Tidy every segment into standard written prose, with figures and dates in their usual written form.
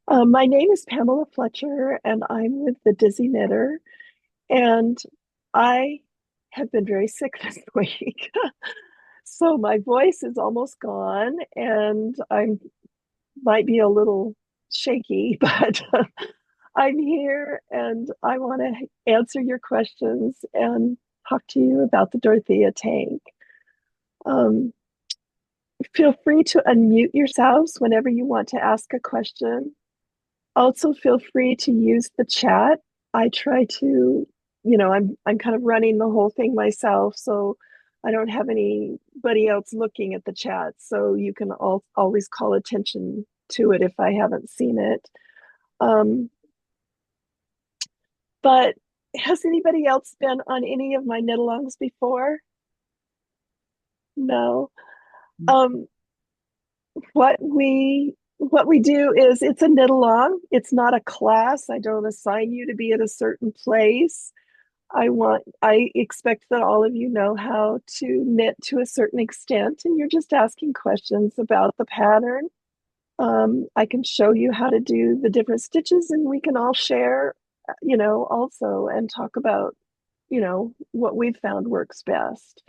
My name is Pamela Fletcher, and I'm with the Dizzy Knitter. And I have been very sick this week. So my voice is almost gone, and I might be a little shaky, but I'm here and I want to answer your questions and talk to you about the Dorothea tank. Um, Feel free to unmute yourselves whenever you want to ask a question. Also, feel free to use the chat. I try to, I'm kind of running the whole thing myself, so I don't have anybody else looking at the chat. So you can always call attention to it if I haven't seen it. Um, but has anybody else been on any of my knit-alongs before? No. Um, what we do is it's a knit along. It's not a class. I don't assign you to be at a certain place. I expect that all of you know how to knit to a certain extent, and you're just asking questions about the pattern. I can show you how to do the different stitches, and we can all share, also and talk about, what we've found works best.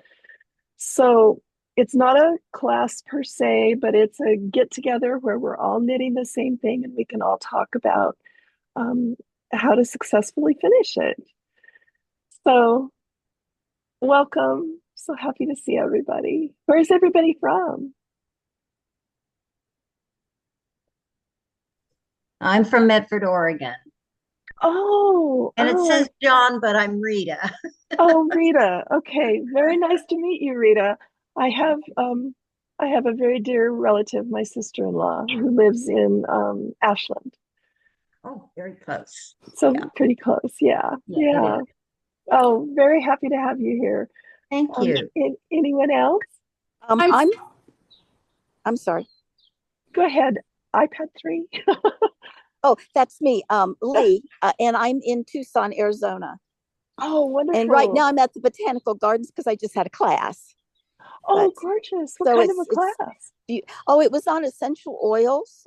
So it's not a class per se, but it's a get together where we're all knitting the same thing and we can all talk about um, how to successfully finish it. So, welcome. So happy to see everybody. Where's everybody from? I'm from Medford, Oregon. Oh, And it oh, says John, but I'm Rita. oh, Rita. Okay, very nice to meet you, Rita. I have um, I have a very dear relative, my sister-in-law, who lives in Ashland. Oh, very close. So Yeah, pretty close. Yeah. yeah, it Yeah. is. Oh, very happy to have you here. Thank you. Anyone else? Um, I'm I'm I'm sorry. Go ahead. iPad 3. Oh, that's me, Lee, and I'm in Tucson, Arizona. Oh, And right wonderful. now I'm at the botanical gardens because I just had a class. Oh, But gorgeous. What so kind of a class? oh, it was on essential oils.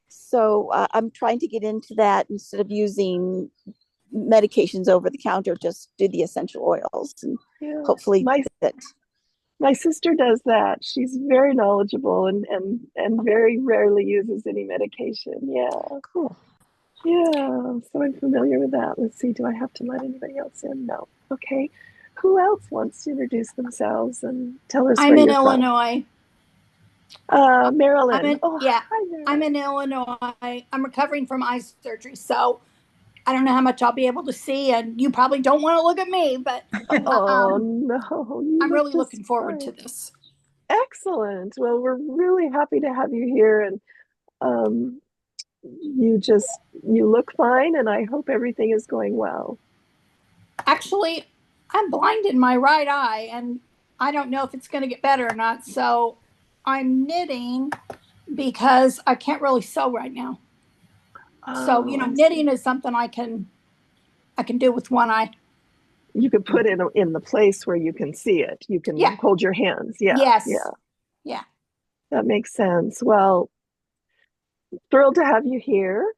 So I'm trying to get into that instead of using medications over the counter. Just do the essential oils and Yeah. hopefully My that. my sister does that. She's very knowledgeable and very rarely uses any medication. Yeah. Cool. Yeah. So I'm familiar with that. Let's see. Do I have to let anybody else in? No. Okay. Who else wants to introduce themselves and tell us where I'm in you're from? Illinois. I'm Marilyn. in Oh, yeah, hi, I'm Marilyn. in Illinois. I'm recovering from eye surgery, so I don't know how much I'll be able to see, and you probably don't want to look at me, but Oh um, no, you I'm look really just looking forward to fine. this. Excellent. Well, we're really happy to have you here, and um, you look fine, and I hope everything is going well. Actually, I'm blind in my right eye, and I don't know if it's going to get better or not. So I'm knitting because I can't really sew right now. So Oh, I see. knitting is something I can do with one eye. You could put it in the place where you can see it. You Yeah. can hold your hands. Yeah, Yes. yeah, Yeah. that makes sense. Well, thrilled to have you here.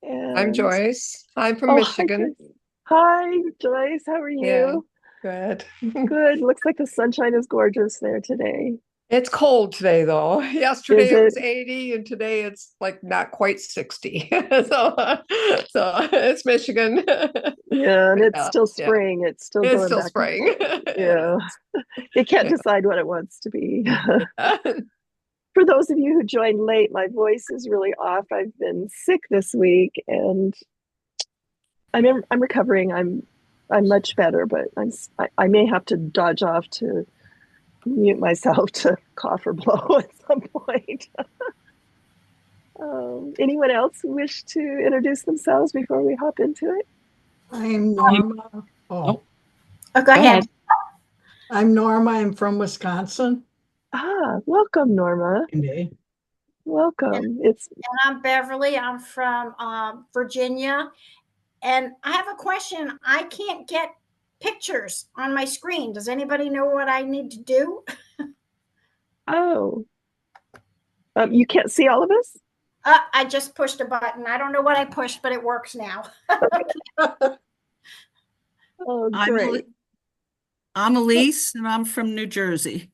I'm And Joyce. I'm from oh, hi, Michigan. Joyce. Hi, Joyce. How are Yeah, you? good. Good. Looks like the sunshine is gorgeous there today. It's cold today, though. Is Yesterday it it? was 80, and today it's like not quite 60. So it's Michigan. Yeah, and it's Yeah, still yeah. spring. It's still It's going still back and spring. forth. It Yeah. is. It can't Yeah. decide what it wants to be. Yeah. For those of you who joined late, my voice is really off. I've been sick this week and I'm recovering. I'm much better, but I may have to dodge off to mute myself to cough or blow at some point. Anyone else wish to introduce themselves before we hop into it? I'm Norma. Oh, Oh, go Yeah. ahead. I'm Norma. I'm from Wisconsin. Welcome, Norma. Indeed. And, Welcome. and I'm Beverly. I'm from Virginia. And I have a question. I can't get pictures on my screen. Does anybody know what I need to do? Oh, you can't see all of us? I just pushed a button. I don't know what I pushed, but it works now. Oh, I'm great. I'm Elise, and I'm from New Jersey.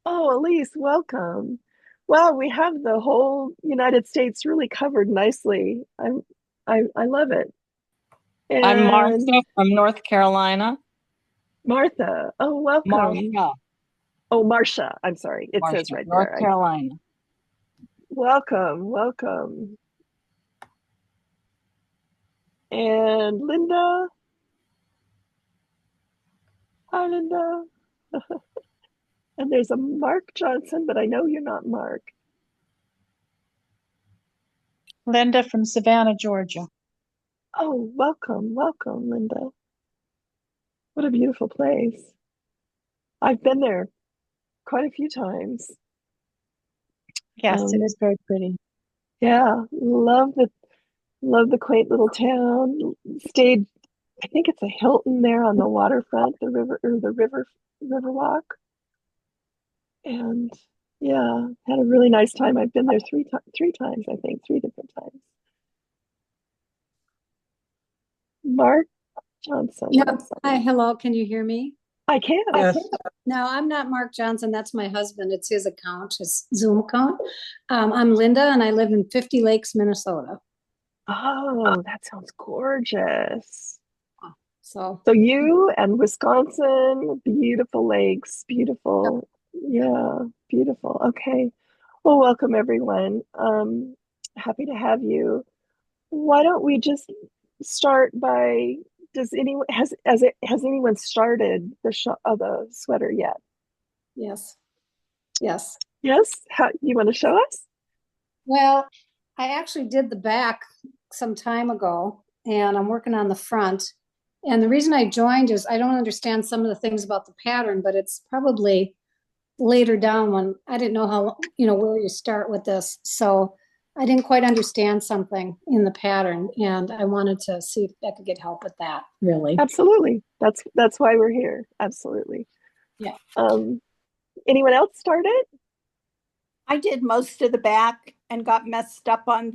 Oh, Elise, welcome. Well, we have the whole United States really covered nicely. I love it. I'm And Martha from North Carolina. Martha, oh, welcome. Marsha, Oh, Marcia, I'm sorry. It says Marsha, right North there. Carolina. Welcome, welcome. And Linda. Hi, Linda. And there's a Mark Johnson, but I know you're not Mark. Linda from Savannah, Georgia. Oh, welcome, welcome, Linda. What a beautiful place. I've been there quite a few times. Yes, it is very pretty. Yeah, love the quaint little town. Stayed, I think it's a Hilton there on the waterfront, the river walk. And yeah, had a really nice time. I've been there three times, I think, three different times. Mark Johnson. No, I'm hi, sorry. hello, can you hear me? I can. Yes. No, I'm not Mark Johnson, that's my husband, it's his account, his Zoom account. I'm Linda and I live in 50 Lakes, Minnesota. Oh, that sounds gorgeous. So, So you and Wisconsin, beautiful lakes, beautiful. Yeah, beautiful. Okay. Well, welcome everyone. Happy to have you. Why don't we just start by, does anyone has anyone started the sweater yet? yes, yes. Yes? How you want to show us? Well, I actually did the back some time ago and I'm working on the front. And the reason I joined is I don't understand some of the things about the pattern, but it's probably later down when I didn't know how, where you start with this. So I didn't quite understand something in the pattern and I wanted to see if I could get help with that, really. Absolutely. That's why we're here. Absolutely. Yeah. Anyone else started? I did most of the back and got messed up on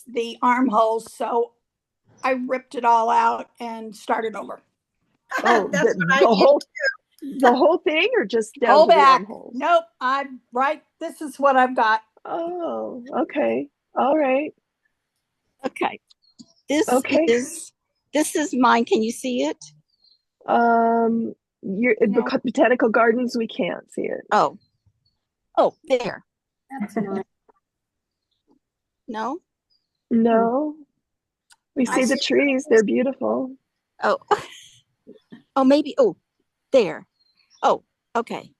the armholes, so I ripped it all out and started over. Oh, That's what I did. the whole thing, or just down Whole to the back. armholes? Nope, I'm right. This is what I've got. Oh, okay. All right. Okay. This Okay. this is mine. Can you see it? You're No. the botanical gardens, we can't see it. Oh, there. That's mine. No? No. We I see the see. trees, they're beautiful. Oh, oh, maybe. Oh, there. Oh, okay.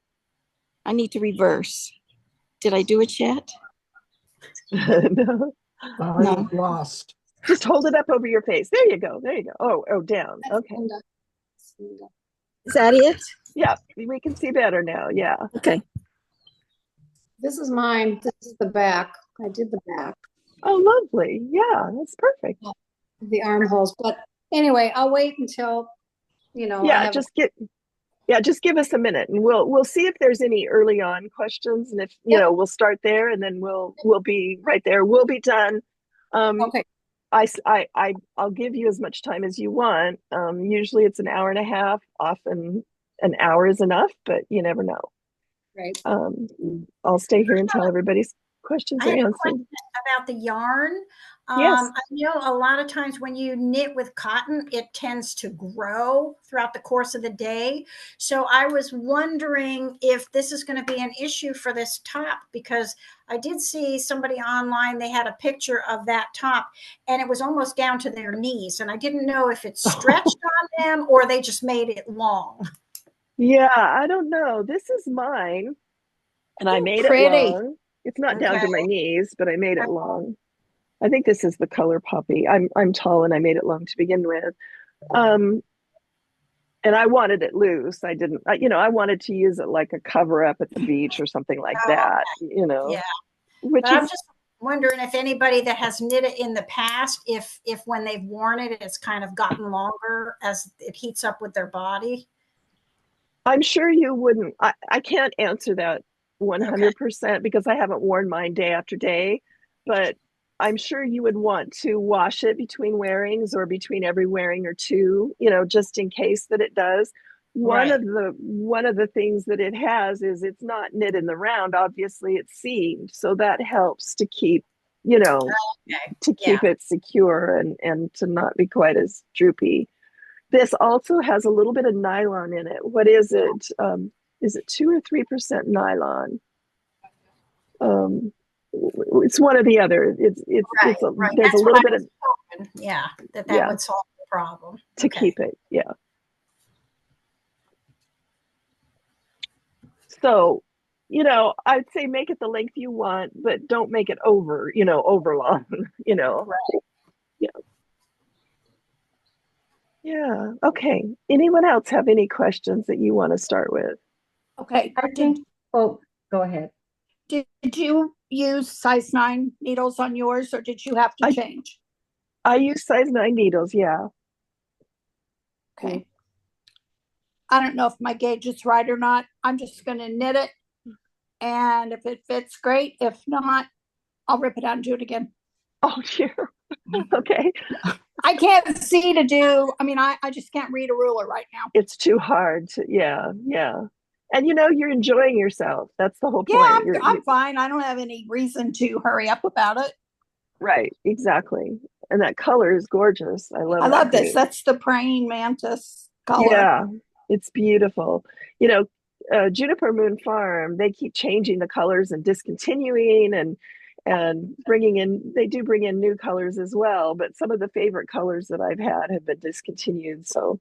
I need to reverse. Did I do it yet? No. Oh, No. I'm lost. Just hold it up over your face. There you go. There you go. Oh, down. Okay. Is that it? Yeah, we can see better now. Yeah. Okay. This is mine. This is the back. I did the back, Oh, lovely. Yeah, that's perfect. the armholes. But anyway, I'll wait until, I Yeah, have. just give us a minute and we'll see if there's any early on questions, and if Yep. we'll start there and then we'll be right there. We'll be done. Okay. I'll give you as much time as you want. Usually it's an hour and a half, often an hour is enough, but you never know. Right. I'll stay here until everybody's questions I are have a answered. question about the yarn. Yes. I know a lot of times when you knit with cotton, it tends to grow throughout the course of the day. So I was wondering if this is going to be an issue for this top, because I did see somebody online, they had a picture of that top and it was almost down to their knees. And I didn't know if it stretched on them or they just made it long. Yeah, I don't know. This is mine, and I made it Pretty. long. It's not down to Okay. my knees, but I made it long. I think this is the color poppy. I'm tall and I made it long to begin with. And I wanted it loose. I didn't, I wanted to use it like a cover up at the beach or something like that, Yeah. which But I'm is, just wondering if anybody that has knit it in the past, if when they've worn it, it's kind of gotten longer as it heats up with their body. I'm sure you wouldn't, I can't answer that 100% because I haven't worn mine day after day, but I'm sure you would want to wash it between wearings or between every wearing or two, just in case that it does. One Right. of the things that it has is it's not knit in the round. Obviously, it's seamed, so that helps to keep, Okay. to Yeah. keep it secure and to not be quite as droopy. This also has a little bit of nylon in it. What is it? Is it 2 or 3% nylon? It's one or the other. Right. There's That's a what little I bit was of hoping. Yeah, that yeah would solve the problem. to Okay. keep it. Yeah. So, I'd say make it the length you want, but don't make it over long. Right. Yeah. Yeah. Okay. Anyone else have any questions that you want to start with? Okay. I think, oh, go ahead. Did you use size 9 needles on yours, or did you have to change? I use size 9 needles. Yeah. Okay. I don't know if my gauge is right or not. I'm just going to knit it. And if it fits, great. If not, I'll rip it out and do it again. Oh, dear. Okay. I can't see to do, I just can't read a ruler right now. It's too hard to, yeah. And you're enjoying yourself. That's the whole point. Yeah, I'm fine. I don't have any reason to hurry up about it. Right, exactly. And that color is gorgeous. I love this. green. That's the praying mantis color. Yeah, it's beautiful. Juniper Moon Farm, they keep changing the colors and discontinuing and bringing in, they do bring in new colors as well, but some of the favorite colors that I've had have been discontinued. So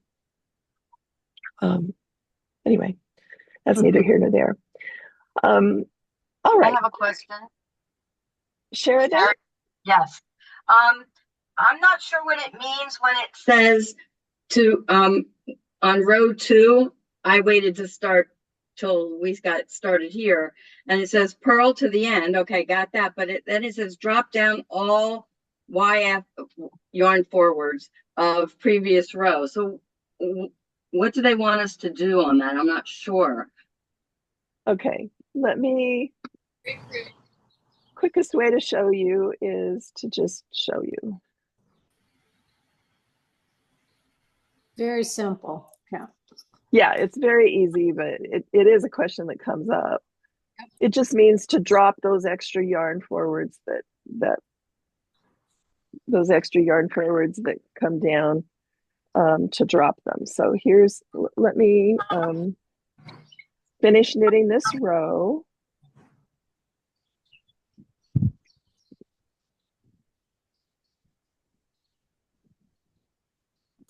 anyway, that's neither here nor there. All right. I have a question. Sheridan? Yes. I'm not sure what it means when it says to on row 2. I waited to start till we got started here, and it says purl to the end. Okay, got that. But then it says drop down all YF yarn forwards of previous row. So what do they want us to do on that? I'm not sure. Okay, quickest way to show you is to just show you. Very simple. Yeah. Yeah, it's very easy, but it is a question that comes up. It just means to drop those extra yarn forwards that come down, to drop them. So let me finish knitting this row.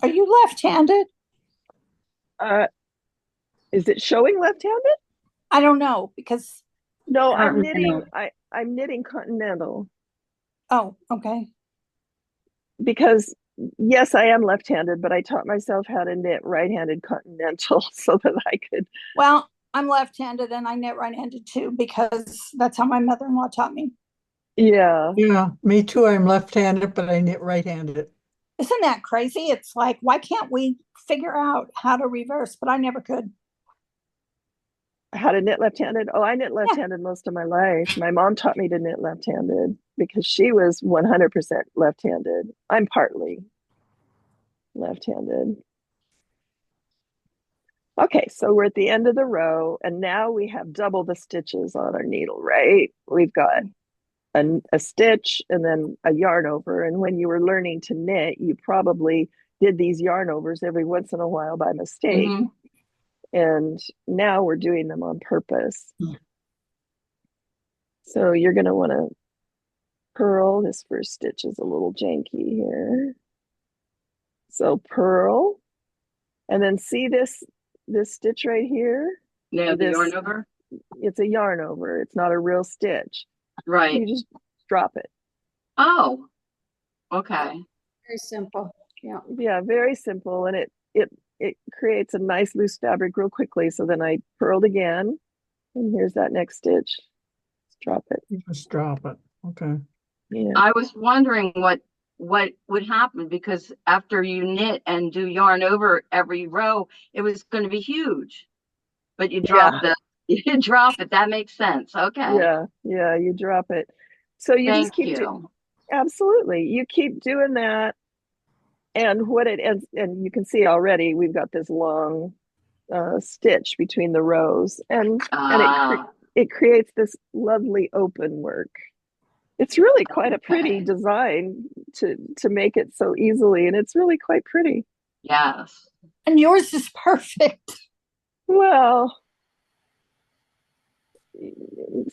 Are you left-handed? Is it showing left-handed? I don't know, because no, I'm knitting continental. Oh, okay. Because yes, I am left-handed, but I taught myself how to knit right-handed continental so that I could. Well, I'm left-handed and I knit right-handed too, because that's how my mother-in-law taught me. Yeah. Yeah, me too. I'm left-handed, but I knit right-handed. Isn't that crazy? It's like, why can't we figure out how to reverse? But I never could. How to knit left-handed? Oh, I knit left-handed most of my life. My mom taught me to knit left-handed because she was 100% left-handed. I'm partly left-handed. Okay, so we're at the end of the row, and now we have double the stitches on our needle, right? We've got a stitch and then a yarn over. And when you were learning to knit, you probably did these yarn overs every once in a while by mistake. Mm-hmm. And now we're doing them on purpose. So you're going to want to purl. This first stitch is a little janky here. So purl, and then see this stitch right here? Yeah, the yarn over? It's a yarn over. It's not a real stitch. Right. You just drop it. Oh, okay. Very simple. Yeah. Yeah, very simple. And it creates a nice loose fabric real quickly. So then I purled again, and here's that next stitch. Just drop it. You just drop it. Okay. Yeah. I was wondering what would happen, because after you knit and do yarn over every row, it was going to be huge. But you drop you drop it. That makes sense. Okay. Yeah, you drop it. So you just keep Absolutely. You keep doing that. And what it ends, and you can see already we've got this long stitch between the rows, and it creates this lovely open work. It's really quite a pretty design to make it so easily, and it's really quite pretty. Yes. And yours is perfect. Well,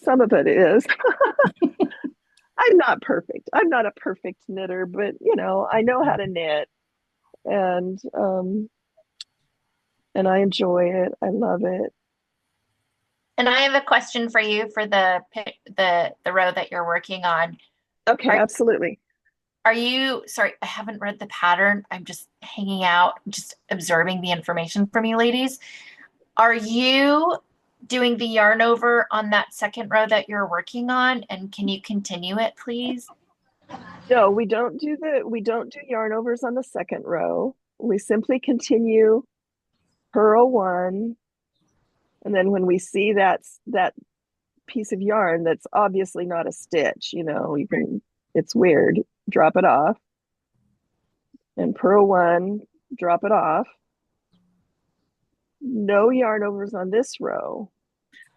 some of it is. I'm not perfect. I'm not a perfect knitter, but I know how to knit, and I enjoy it. I love it. And I have a question for you for the row that you're working on. Okay, absolutely. Are you, sorry, I haven't read the pattern. I'm just hanging out, just absorbing the information from you ladies. Are you doing the yarn over on that second row that you're working on? And can you continue it, please? No, we don't do yarn overs on the second row. We simply continue purl one, and then when we see that piece of yarn that's obviously not a stitch, it's weird, drop it off, and purl one, drop it off. No yarn overs on this row.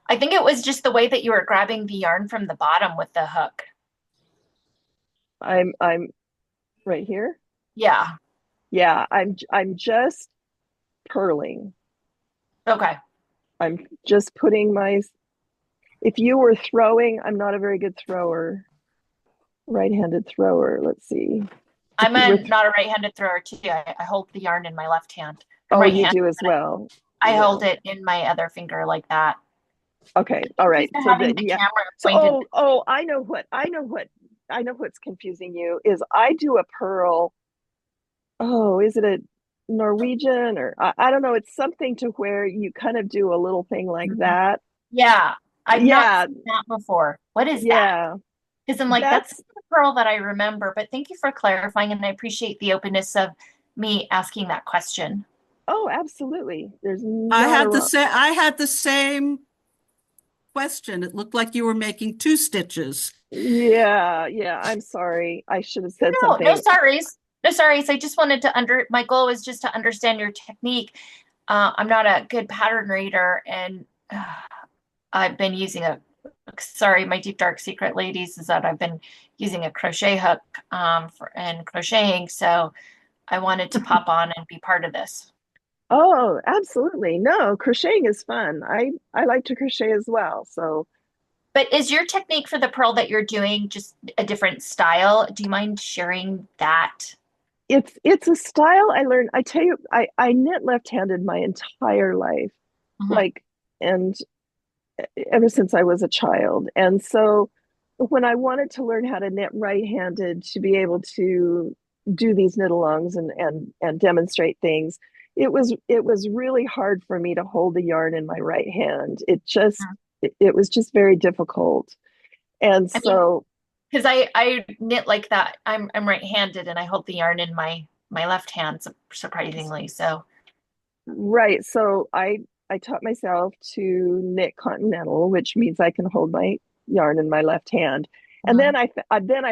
I think it was just the way that you were grabbing the yarn from the bottom with the hook. I'm right here. Yeah. Yeah, I'm just purling. Okay. I'm just putting if you were throwing, I'm not a very good thrower. Right-handed thrower. Let's see. I'm not a right-handed thrower too. I hold the yarn in my left hand. Oh, you do as well. I hold it in my other finger like that. Okay. All right. So then, yeah. So, I know what's confusing you is I do a purl. Oh, is it a Norwegian or I don't know. It's something to where you kind of do a little thing like that. Yeah. I've not seen that before. What is that? Because I'm like, that's the purl that I remember, but thank you for clarifying, and I appreciate the openness of me asking that question. Oh, absolutely. I had the same question. It looked like you were making two stitches. Yeah. I'm sorry. I should have said something. No sorries. No sorries. I just wanted to my goal was just to understand your technique. I'm not a good pattern reader, and I've been using sorry, my deep dark secret, ladies, is that I've been using a crochet hook and crocheting. So I wanted to pop on and be part of this. Oh, absolutely. No, crocheting is fun. I like to crochet as well. So, but is your technique for the purl that you're doing just a different style? Do you mind sharing that? It's a style I learned. I tell you, I knit left-handed my entire life, and ever since I was a child. And so when I wanted to learn how to knit right-handed to be able to do these knit-alongs and demonstrate things, it was really hard for me to hold the yarn in my right hand. It was just very difficult. And so because I knit like that. I'm right-handed and I hold the yarn in my left hand, surprisingly. So right. So I taught myself to knit continental, which means I can hold my yarn in my left hand. And then I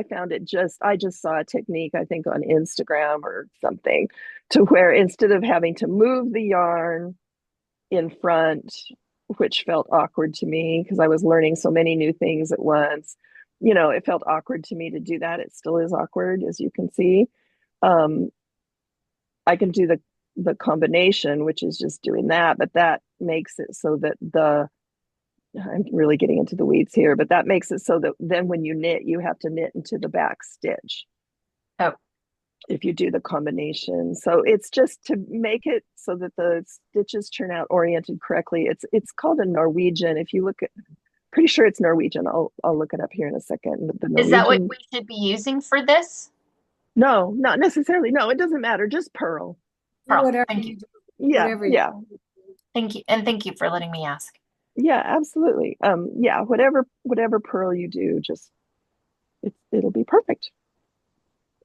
found I just saw a technique, I think on Instagram or something, to where instead of having to move the yarn in front, which felt awkward to me because I was learning so many new things at once, it felt awkward to me to do that. It still is awkward, as you can see. I can do the combination, which is just doing that, but that makes it so that I'm really getting into the weeds here, but that makes it so that then when you knit, you have to knit into the back stitch. Oh. If you do the combination. So it's just to make it so that the stitches turn out oriented correctly. It's called a Norwegian. If you look at, pretty sure it's Norwegian. I'll look it up here in a second. Is that what we should be using for this? No, not necessarily. No, it doesn't matter. Just purl. Whatever. Thank you. Yeah. Thank you. And thank you for letting me ask. Yeah, absolutely. Yeah, whatever purl you do, just it'll be perfect.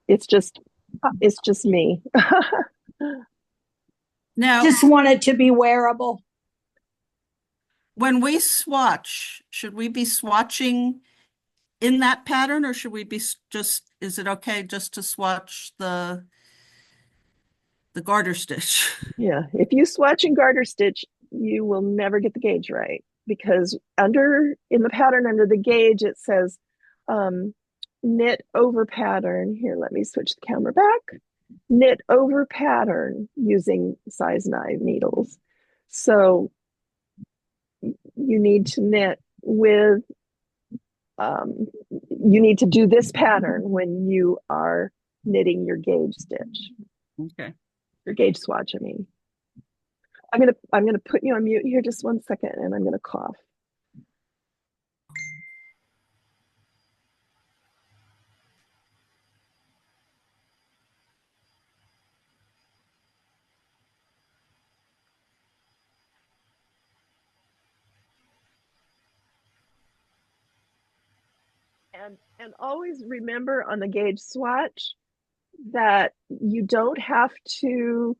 It's just me. Now, just want it to be wearable. When we swatch, should we be swatching in that pattern, or should we be just, is it okay just to swatch the garter stitch? Yeah, if you swatch and garter stitch, you will never get the gauge right, because in the pattern under the gauge, it says knit over pattern. Here, let me switch the camera back. Knit over pattern using size 9 needles. So you need to knit with, you need to do this pattern when you are knitting your gauge stitch. Okay. Your gauge swatch, I mean. I'm gonna put you on mute here just 1 second, and I'm gonna cough. And always remember on the gauge swatch that you don't have to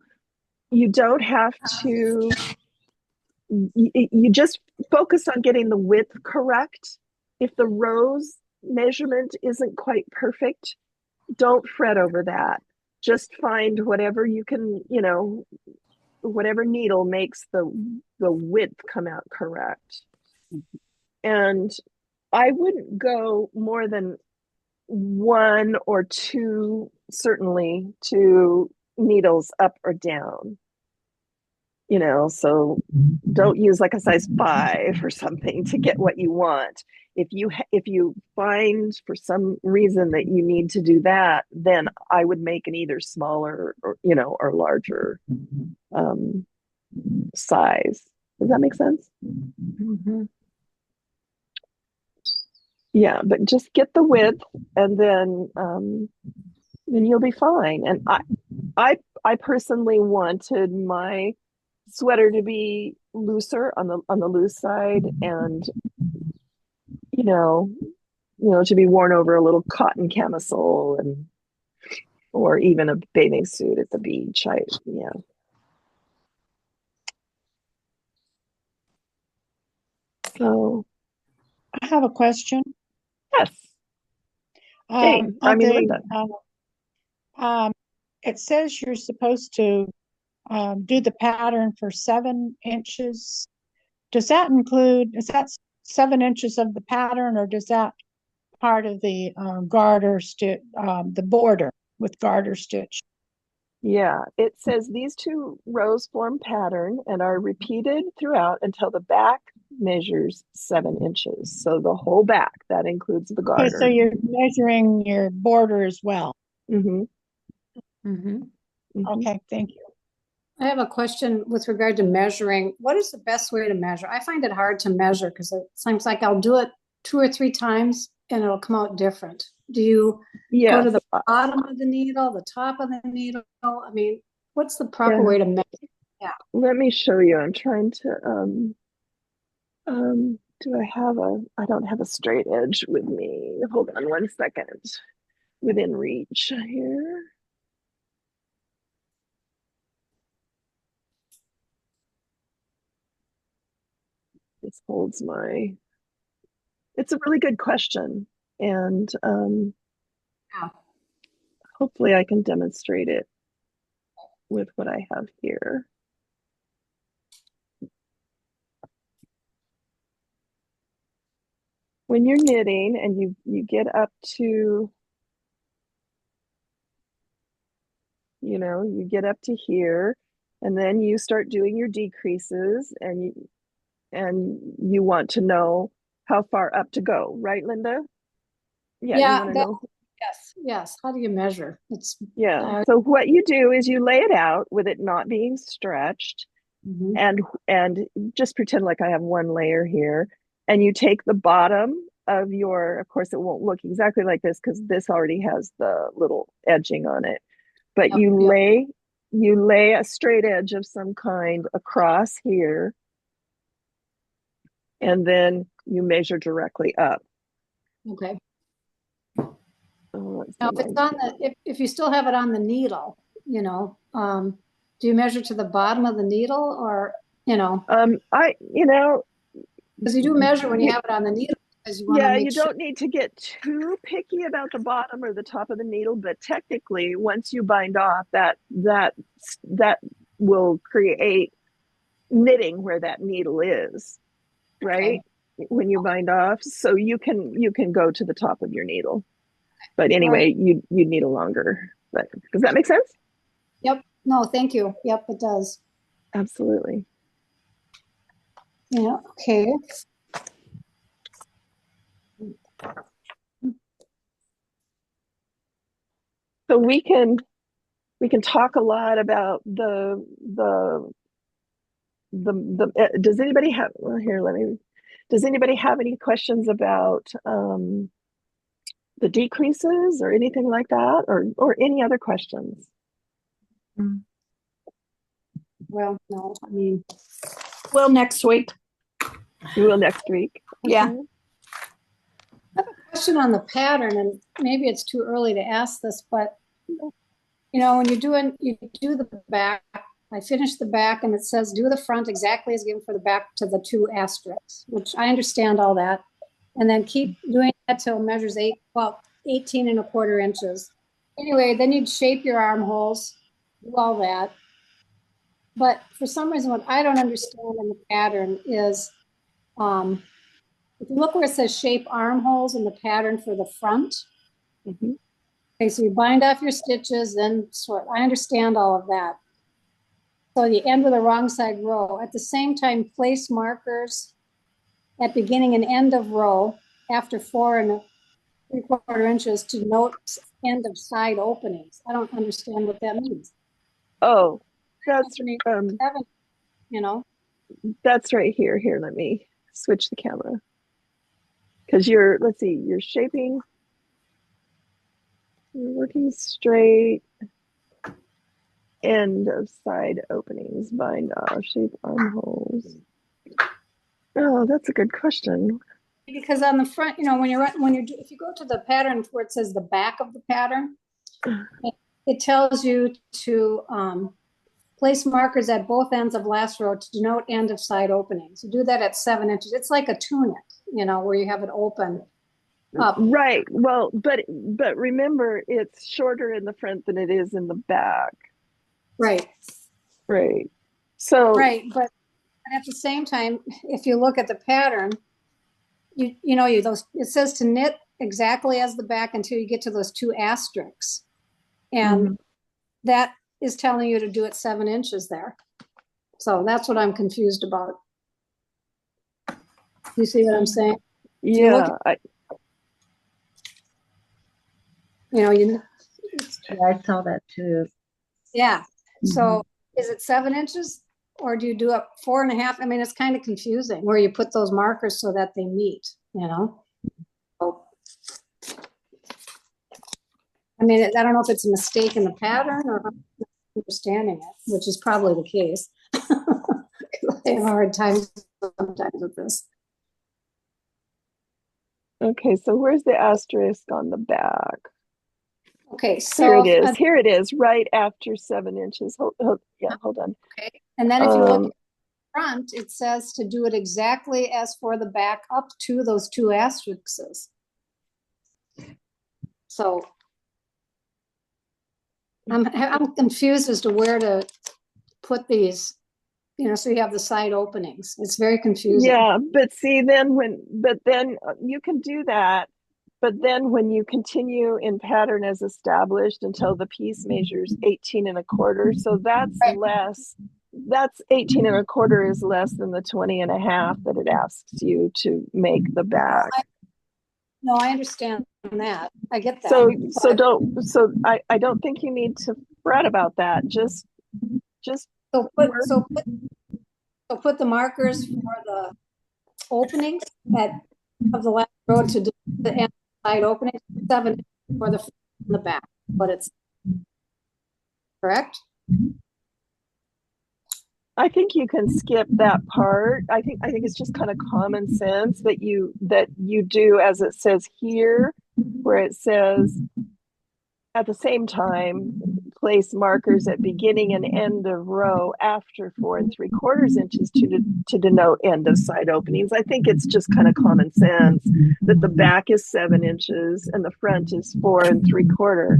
you just focus on getting the width correct. If the rose measurement isn't quite perfect, don't fret over that. Just find whatever you can, whatever needle makes the width come out correct. And I wouldn't go more than 1 or 2, certainly, 2 needles up or down. So don't use like a size 5 or something to get what you want. If you find for some reason that you need to do that, then I would make an either smaller or larger size. Does that make sense? Mm-hmm. Yeah, but just get the width, and then you'll be fine. And I personally wanted my sweater to be looser on the loose side, and to be worn over a little cotton camisole or even a bathing suit at the beach. Yeah. So I have a question. Yes. Jane, Linda. It says you're supposed to do the pattern for 7 inches. Is that 7 inches of the pattern, or does that part of the garter stitch, the border with garter stitch? Yeah, it says these 2 rows form pattern and are repeated throughout until the back measures 7 inches. So the whole back, that includes the garter. Okay, so you're measuring your border as well. Mm-hmm. Mm-hmm. Mm-hmm. Okay, thank you. I have a question with regard to measuring. What is the best way to measure? I find it hard to measure because it seems like I'll do it 2 or 3 times and it'll come out different. Do you go to the bottom of the needle, the top of the needle? I mean, what's the proper way to measure? Yeah. Let me show you. I'm trying to I don't have a straight edge with me. Hold on 1 second. Within reach here. This holds it's a really good question. And hopefully I can demonstrate it with what I have here. When you're knitting and you get up to, you get up to here, and then you start doing your decreases, and you want to know how far up to go, right, Linda? Yeah, you want to know. Yes. How do you measure? So what you do is you lay it out with it not being stretched, and just pretend like I have 1 layer here, and you take the bottom of of course it won't look exactly like this because this already has the little edging on it, but you lay a straight edge of some kind across here, and then you measure directly up. Okay. Now, if it's if you still have it on the needle, do you measure to the bottom of the needle, or because you do measure when you have it on the needle, Because you want to Yeah, make you sure. don't need to get too picky about the bottom or the top of the needle, but technically, once you bind off, that will create knitting where that needle is, right? Okay. When you bind off, so you can go to the top of your needle. But All right. anyway, you need a longer. But does that make sense? Yep. No, thank you. Yep, it does. Absolutely. Yeah. Okay. So we can talk a lot about does anybody have, well, here, does anybody have any questions about the decreases or anything like that, or any other questions? Well, no, I mean, Well, next week. You will next week. Yeah. Okay. question on the pattern, and maybe it's too early to ask this, but you know, when you do the back, I finished the back and it says do the front exactly as given for the back to the 2 asterisks, which I understand all that. And then keep doing that till it measures 18 and a quarter inches. Anyway, then you'd shape your armholes, do all that. But for some reason, what I don't understand in the pattern is, if you look where it says shape armholes in the pattern for the front, okay, so you bind off your stitches, then sort. I understand all of that. So you end with a wrong side row. At the same time, place markers at beginning and end of row after 4 3/4 inches to note end of side openings. I don't understand what that means. Oh, that's you know. That's right here. Here, let me switch the camera. Because let's see, you're shaping, you're working straight, end of side openings, bind off, shape armholes. Oh, that's a good question. Because on the front, you know, if you go to the pattern where it says the back of the pattern, it tells you to place markers at both ends of last row to denote end of side openings. You do that at 7 inches. It's like a tunic, you know, where you have it open up. Right. Well, but remember, it's shorter in the front than it is in the back. Right. Right. So. Right, but at the same time, if you look at the pattern, it says to knit exactly as the back until you get to those 2 asterisks, and that is telling you to do it 7 inches there. So that's what I'm confused about. You see what I'm saying? Yeah. I saw that too. Yeah. So is it 7 inches or do you do up 4.5? I mean, it's kind of confusing where you put those markers so that they meet, you know? I mean, I don't know if it's a mistake in the pattern or understanding it, which is probably the case. I have a hard time sometimes with this. Okay, so where's the asterisk on the back? Okay, so here it is, right after 7 inches. Hold on. Okay, and then if you look at the front, it says to do it exactly as for the back up to those 2 asterisks. So I'm confused as to where to put these, you know, so you have the side openings. It's very confusing. Yeah, but see, then you can do that, but then when you continue in pattern as established until the piece measures 18 and a quarter, so that's less, that's 18 and a quarter is less than the 20 and a half that it asks you to make the back. No, I understand that. I get that. I don't think you need to fret about that. Just put the markers for the openings of the last row to do the end side openings, 7 for the front and the back, but it's correct. I think you can skip that part. I think it's just kind of common sense that you do as it says here, where it says at the same time place markers at beginning and end of row after 4 3/4 inches to denote end of side openings. I think it's just kind of common sense that the back is 7 inches and the front is 4 3/4.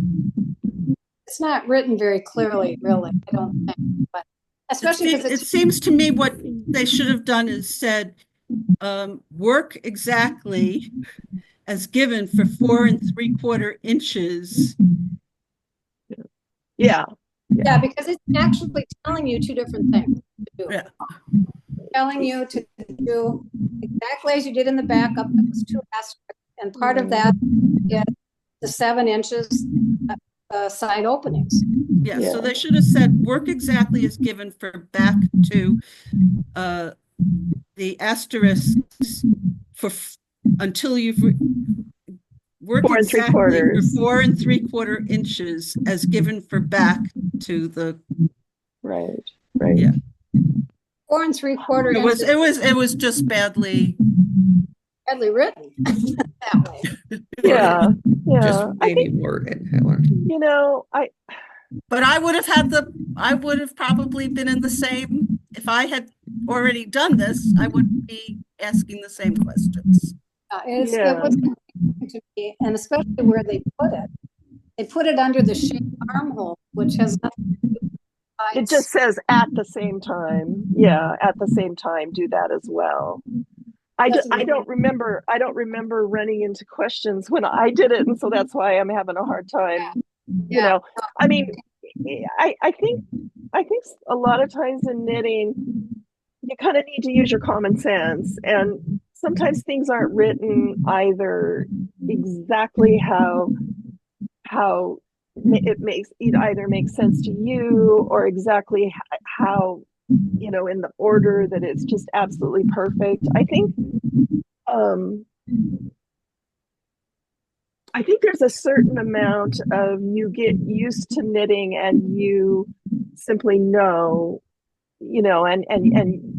It's not written very clearly, really, I don't think, but especially because it seems to me what they should have done is said, work exactly as given for 4 3/4 inches. Yeah. Yeah, because it's actually telling you two different things to do. Yeah. Telling you to do exactly as you did in the back up those 2 asterisks, and part of that is the 7 inches side openings. Yeah, so they should have said work exactly as given for back to the asterisks for until you've work 4 exactly for 3/4. 4 3/4 inches as given for back to the right. Yeah. 4 3/4 inches. It was just badly written that way. Yeah. Just maybe worded. You know, but I would have probably been in the same, if I had already done this, I would be asking the same questions. It was to me, and especially where they put it. They put it under the shaped armhole, which has nothing to do with it just says at the same time. Yeah, at the same time, do that as well. I don't remember running into questions when I did it, and so that's why I'm having a hard time. You know, I mean, I think a lot of times in knitting, you kind of need to use your common sense, and sometimes things aren't written either exactly how it either makes sense to you or exactly how, you know, in the order that it's just absolutely perfect. I think there's a certain amount of you get used to knitting and you simply know, you know, and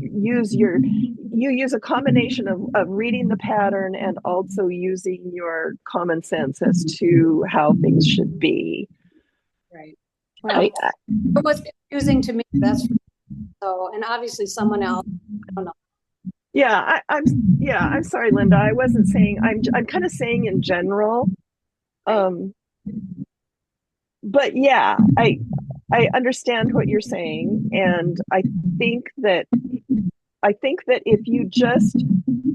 use a combination of reading the pattern and also using your common sense as to how things should be. Right. Well, it was confusing to me. That's so, and obviously someone else, I don't know. Yeah, I'm sorry, Linda. I wasn't saying, I'm kind of saying in general. But yeah, I understand what you're saying, and I think that if you just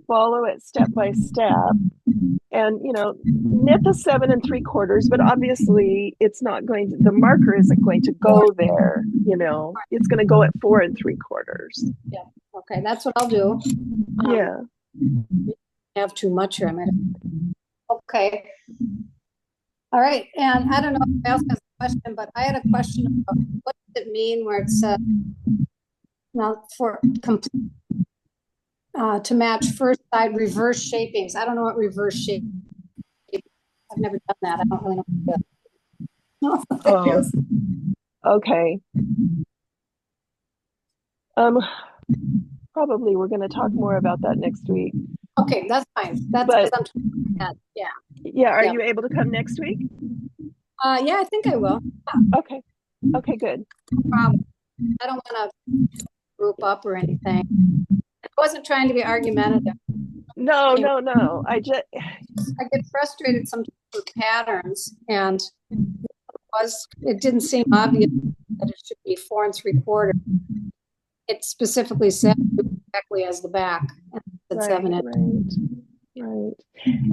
follow it step by step, and you know, knit the 7 3/4, but obviously it's not going to, the marker isn't going to go there. You know, it's going to go at 4 3/4. Yeah. Okay, that's what I'll do. Yeah. I have too much here. I might have. Okay. All right, and I don't know if else has a question, but I had a question about what does it mean where it says now for complete to match first side reverse shapings. I don't know what reverse shape. I've never done that. I don't really know what that is. Okay. Probably we're going to talk more about that next week. Okay, that's fine. That's because I'm talking about that. Yeah. Yeah. Are you able to come next week? Yeah, I think I will. Okay. Okay, good. No problem. I don't want to group up or anything. I wasn't trying to be argumentative. No. I get frustrated sometimes with patterns, and it didn't seem obvious that it should be 4 3/4. It specifically said exactly as the back. And 7 inches. Right.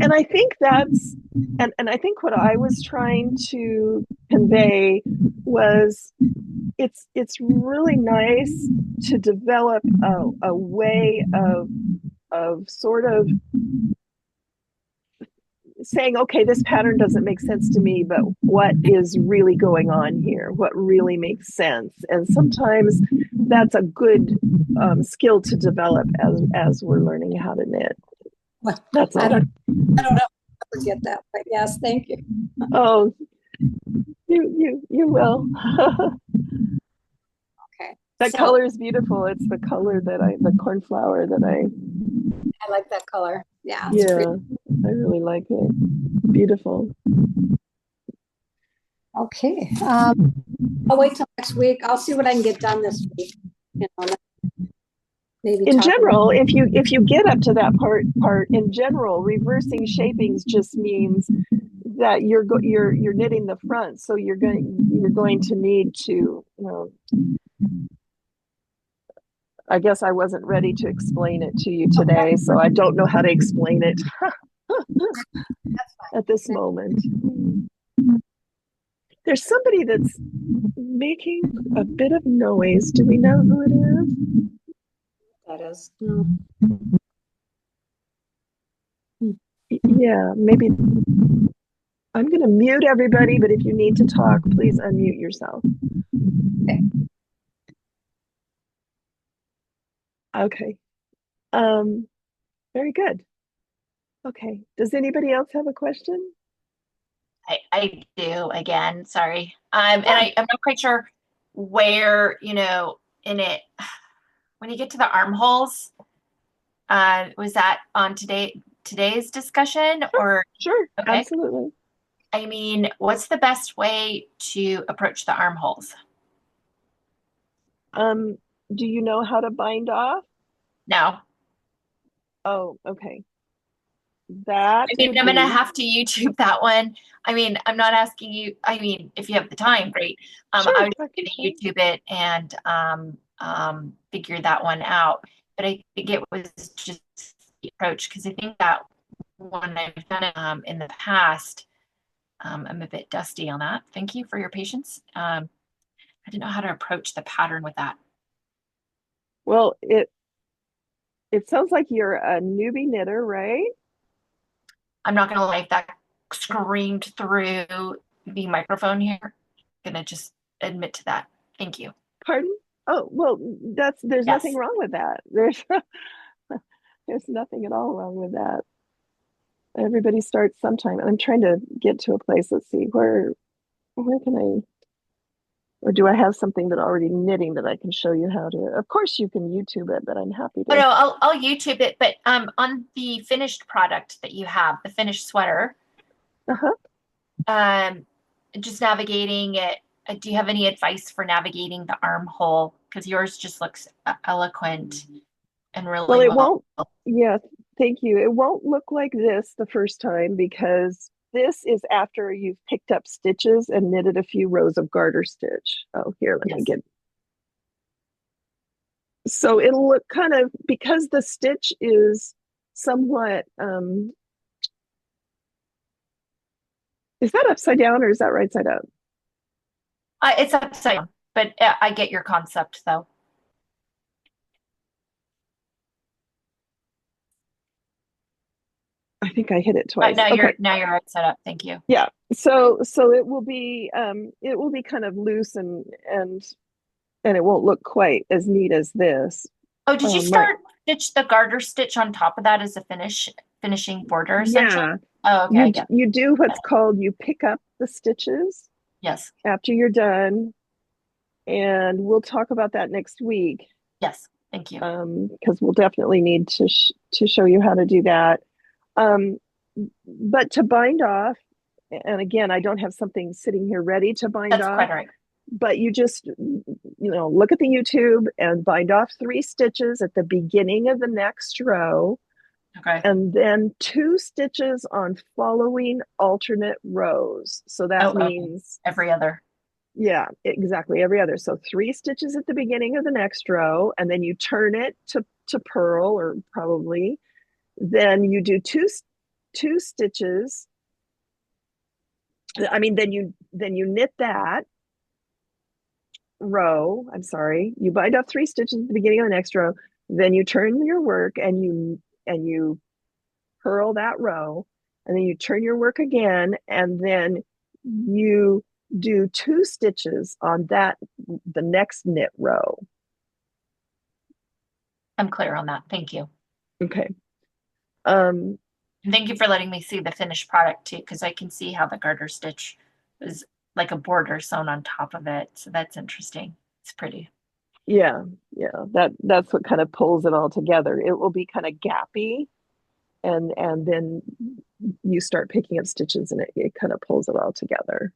And I think that's, and I think what I was trying to convey was it's really nice to develop a way of sort of saying, okay, this pattern doesn't make sense to me, but what is really going on here? What really makes sense? And sometimes that's a good skill to develop as we're learning how to knit. Well, that's all. I don't know if I forget that, but yes, thank you. Oh, you will. Okay. That color is beautiful. It's the color the cornflower that I like that color. Yeah. Yeah, pretty. I really like it. Beautiful. Okay. I'll wait till next week. I'll see what I can get done this week. You know, maybe In talk general, about. if you get up to that part in general, reversing shapings just means that you're knitting the front, so you're going to need to, you know, I guess I wasn't ready to explain it to you today, so I don't know how to explain it at this moment. There's somebody that's making a bit of noise. Do we know who it is? That is. No. Yeah, maybe. I'm going to mute everybody, but if you need to talk, please unmute yourself. Okay. Very good. Okay. Does anybody else have a question? I do again, sorry. And I'm not quite sure where, you know, in it, when you get to the armholes, was that on today's discussion or? Sure, okay. Absolutely. I mean, what's the best way to approach the armholes? Do you know how to bind off? No. Oh, okay. That I mean, would I'm gonna be have to YouTube that one. I mean, I'm not asking you. I mean, if you have the time, great. sure, I was gonna YouTube it and figure that one out. But I think it was just the approach because I think that one I've done it in the past. I'm a bit dusty on that. Thank you for your patience. I didn't know how to approach the pattern with that. well, it sounds like you're a newbie knitter, right? I'm not gonna lie, if that screamed through the microphone here. I'm gonna just admit to that. Thank you. Pardon? Oh, well, there's Yes. nothing wrong with that. There's nothing at all wrong with that. Everybody starts sometime. I'm trying to get to a place. Let's see, where can I, or do I have something that already knitting that I can show you how to? Of course you can YouTube it, but I'm happy to. Oh no, I'll YouTube it. But on the finished product that you have, the finished sweater, just navigating it. Do you have any advice for navigating the armhole? Because yours just looks eloquent and really Well, it won't. Yeah, thank you. It won't look like this the first time because this is after you've picked up stitches and knitted a few rows of garter stitch. Oh, here, let me get. So it'll look kind of, because the stitch is somewhat, is that upside down or is that right side up? It's upside down, but I get your concept though. I think I hit it twice. Now okay. Now you're right side up. Thank you. Yeah. So it will be kind of loose and it won't look quite as neat as this. Oh, did you stitch the garter stitch on top of that as a finishing border essentially? Yeah. Oh, okay. You do what's called, you pick up the stitches. Yes. After you're done. And we'll talk about that next week. Yes. Thank you. Because we'll definitely need to show you how to do that. But to bind off, and again, I don't have something sitting here ready to bind off. That's quite right. But you just, look at the YouTube and bind off 3 stitches at the beginning of the next row. Okay. And then 2 stitches on following alternate rows. So that means every other. Yeah, exactly. Every other. So 3 stitches at the beginning of the next row, and then you turn it to purl, or probably. Then you do two stitches. I mean, then you knit that row. I'm sorry. You bind up 3 stitches at the beginning of the next row. Then you turn your work and you purl that row, and then you turn your work again, and then you do 2 stitches on the next knit row. I'm clear on that. Thank you. Okay. And thank you for letting me see the finished product too, because I can see how the garter stitch is like a border sewn on top of it. So that's interesting. It's pretty. Yeah. That's what kind of pulls it all together. It will be kind of gappy, and then you start picking up stitches, and it kind of pulls it all together.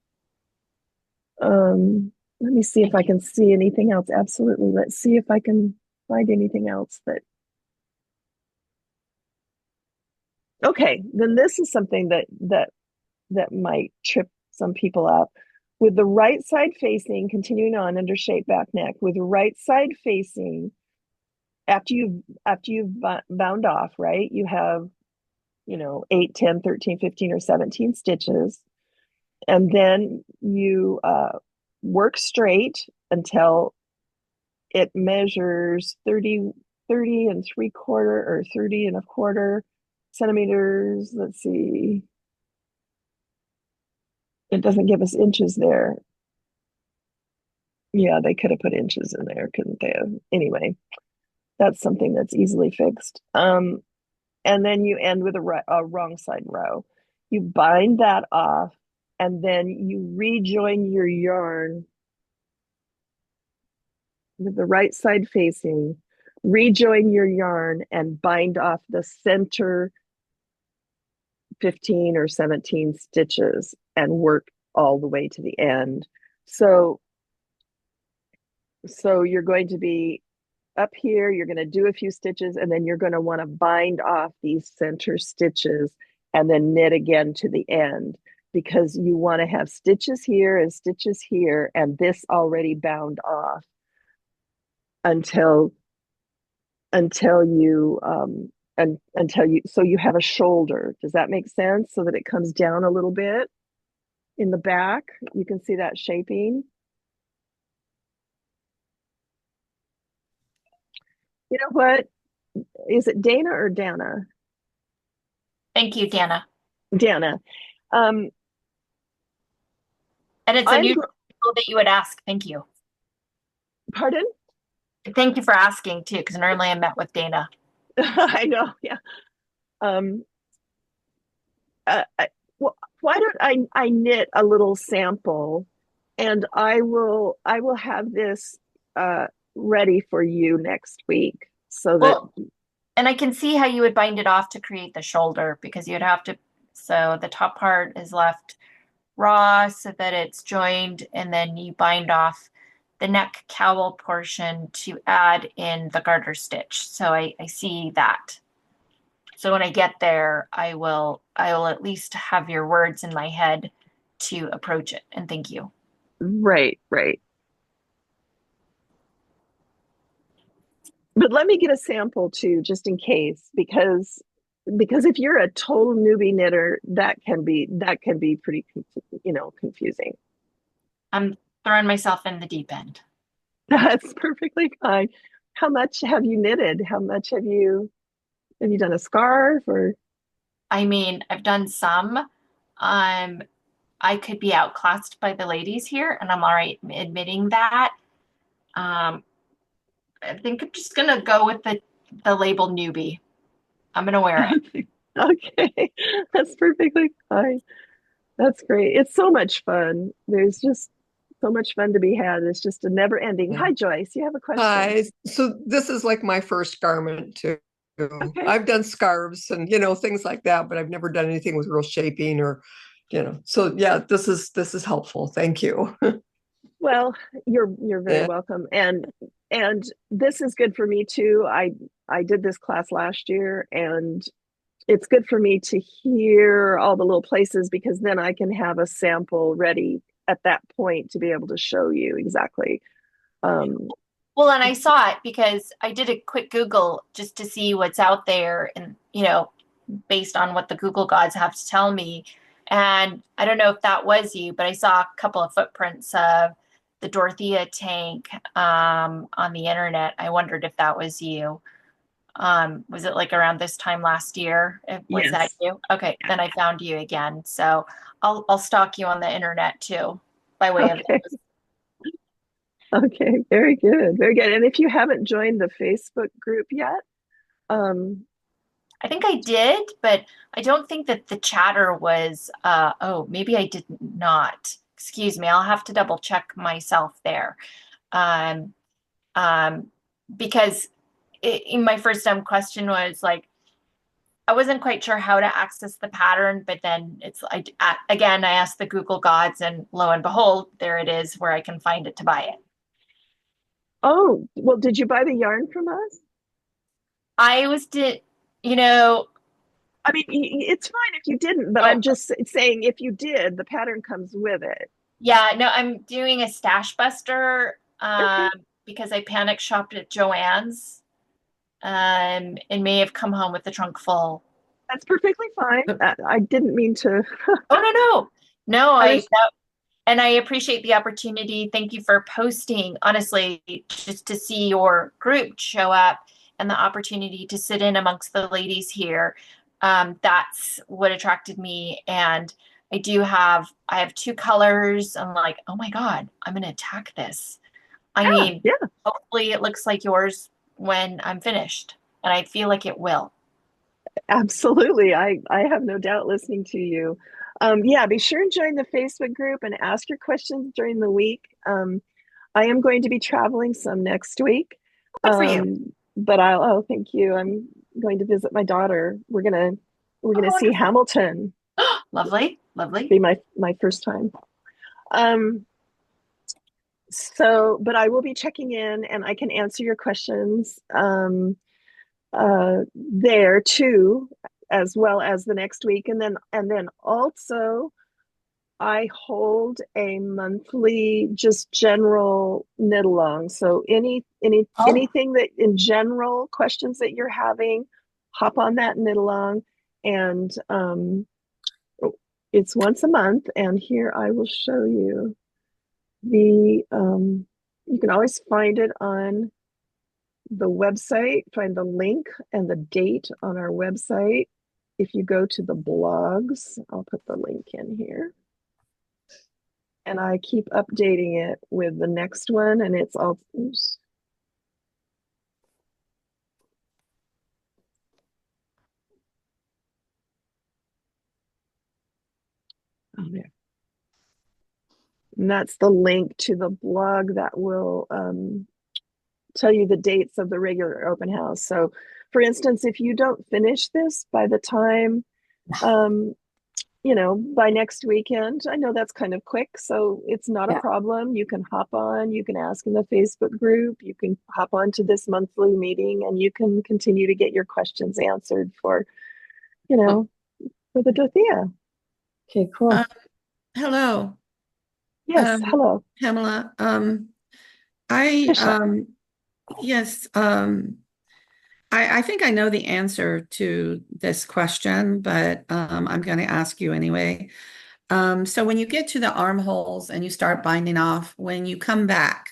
Let me see if I can see anything else. Absolutely. Let's see if I can find anything else that. Okay, then this is something that might trip some people up. With the right side facing, continuing on under shape back neck, with the right side facing, after you've bound off, right? You have, 8, 10, 13, 15, or 17 stitches. And then you work straight until it measures 30 and 3/4 or 30 and a quarter centimeters. Let's see. It doesn't give us inches there. Yeah, they could have put inches in there, couldn't they have? Anyway, that's something that's easily fixed. And then you end with a wrong side row. You bind that off, and then you rejoin your yarn with the right side facing, rejoin your yarn and bind off the center 15 or 17 stitches and work all the way to the end. So you're going to be up here, you're going to do a few stitches, and then you're going to want to bind off these center stitches and then knit again to the end, because you want to have stitches here and stitches here and this already bound off until you so you have a shoulder. Does that make sense? So that it comes down a little bit in the back. You can see that shaping. You know what? Is it Dana or Dana? Thank you, Dana. Dana. And it's a new that you would ask. Thank you. Pardon? Thank you for asking too, because normally I met with Dana. I know, yeah. Well, why don't I knit a little sample, and I will have this ready for you next week, so that. And I can see how you would bind it off to create the shoulder, because you'd have to. So the top part is left raw so that it's joined, and then you bind off the neck cowl portion to add in the garter stitch. So I see that. So when I get there, I will at least have your words in my head to approach it. And thank you. Right. But let me get a sample too, just in case, because if you're a total newbie knitter, that can be pretty, confusing. I'm throwing myself in the deep end. That's perfectly fine. How much have you knitted? How much have you done a scarf or? I mean, I've done some. I could be outclassed by the ladies here, and I'm all right admitting that. I think I'm just gonna go with the label newbie. I'm gonna wear it. Okay, that's perfectly fine. That's great. It's so much fun. There's just so much fun to be had. It's just a never ending. Hi, Joyce. You have a question? Hi. So this is like my first garment too. Okay. I've done scarves and things like that, but I've never done anything with real shaping or so yeah, this is helpful. Thank you. Well, you're very welcome. And this is good for me too. I did this class last year, and it's good for me to hear all the little places, because then I can have a sample ready at that point to be able to show you exactly. Well, and I saw it because I did a quick Google just to see what's out there, and based on what the Google gods have to tell me. And I don't know if that was you, but I saw a couple of footprints of the Dorothea Tank on the internet. I wondered if that was you. Was it like around this time last year? Was Yes. that you? Okay, then I found you again. So I'll stalk you on the internet too, by way of those. Okay, very good, very good. And if you haven't joined the Facebook group yet, I think I did, but I don't think that the chatter was. Oh, maybe I did not. Excuse me. I'll have to double check myself there, because my first question was like, I wasn't quite sure how to access the pattern, but then again, I asked the Google gods, and lo and behold, there it is where I can find it to buy it. Oh, well, did you buy the yarn from us? You know, I mean, it's fine if you didn't, but oh, I'm just saying if you did, the pattern comes with it. yeah, no, I'm doing a stash buster Okay. because I panic shopped at Joann's and may have come home with the trunk full. That's perfectly fine. I didn't mean to. Oh, no, I was and I appreciate the opportunity. Thank you for posting. Honestly, just to see your group show up and the opportunity to sit in amongst the ladies here. That's what attracted me. And I have two colors. I'm like, oh my God, I'm going to attack this. I mean, yeah. hopefully it looks like yours when I'm finished. And I feel like it will. Absolutely. I have no doubt listening to you. Yeah, be sure and join the Facebook group and ask your questions during the week. I am going to be traveling some next week. Good for you. But thank you. I'm going to visit my daughter. We're gonna see Wonderful. Hamilton. Lovely, lovely. Be my first time. But I will be checking in and I can answer your questions there too, as well as the next week. And then also I hold a monthly just general knit along. So anything that in general questions that you're having, hop on that knit along. And it's once a month. And here I will show you you can always find it on the website, find the link and the date on our website. If you go to the blogs, I'll put the link in here. And I keep updating it with the next one, and it's all, oops. Oh, there. And that's the link to the blog that will tell you the dates of the regular open house. So, for instance, if you don't finish this by the time by next weekend. I know that's kind of quick, so it's not a problem. You can hop on, you can ask in the Facebook group, you can hop on to this monthly meeting, and you can continue to get your questions answered for the Dorothea. Okay, cool. Hello. Yes, hello. Pamela. Yes, I think I know the answer to this question, but I'm going to ask you anyway. So when you get to the armholes and you start binding off, when you come back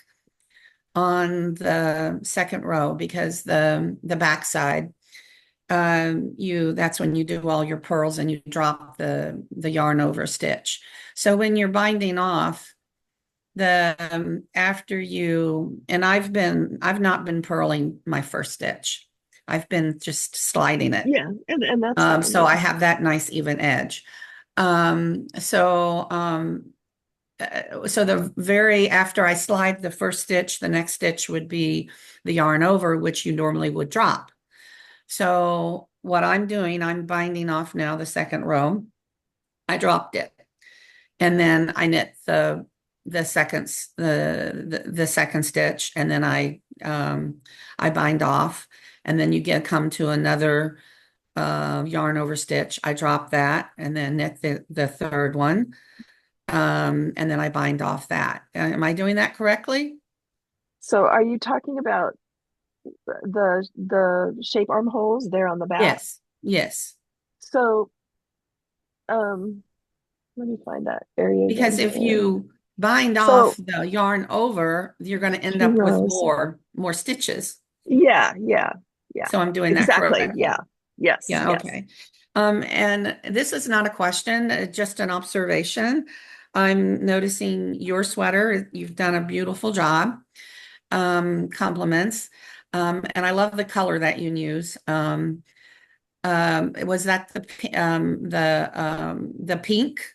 on the second row, because the back side, that's when you do all your purls and you drop the yarn over stitch. So when you're binding off, after you, and I've not been purling my first stitch. I've been just sliding it. Yeah, and that's fine, so yeah. I have that nice even edge. So the very after I slide the first stitch, the next stitch would be the yarn over, which you normally would drop. So what I'm doing, I'm binding off now the second row. I dropped it, and then I knit the second stitch, and then I bind off, and then you come to another yarn over stitch. I drop that and then knit the third one, and then I bind off that. Am I doing that correctly? So are you talking about the shape armholes there on the back? Yes. So let me find that area because again if here. you bind off the yarn over, you're going to end up with more stitches. Yeah. So I'm doing that exactly. correctly. Yeah. Yes. Yeah. Okay. And this is not a question, just an observation. I'm noticing your sweater. You've done a beautiful job. Compliments. And I love the color that you use. Was that the pink?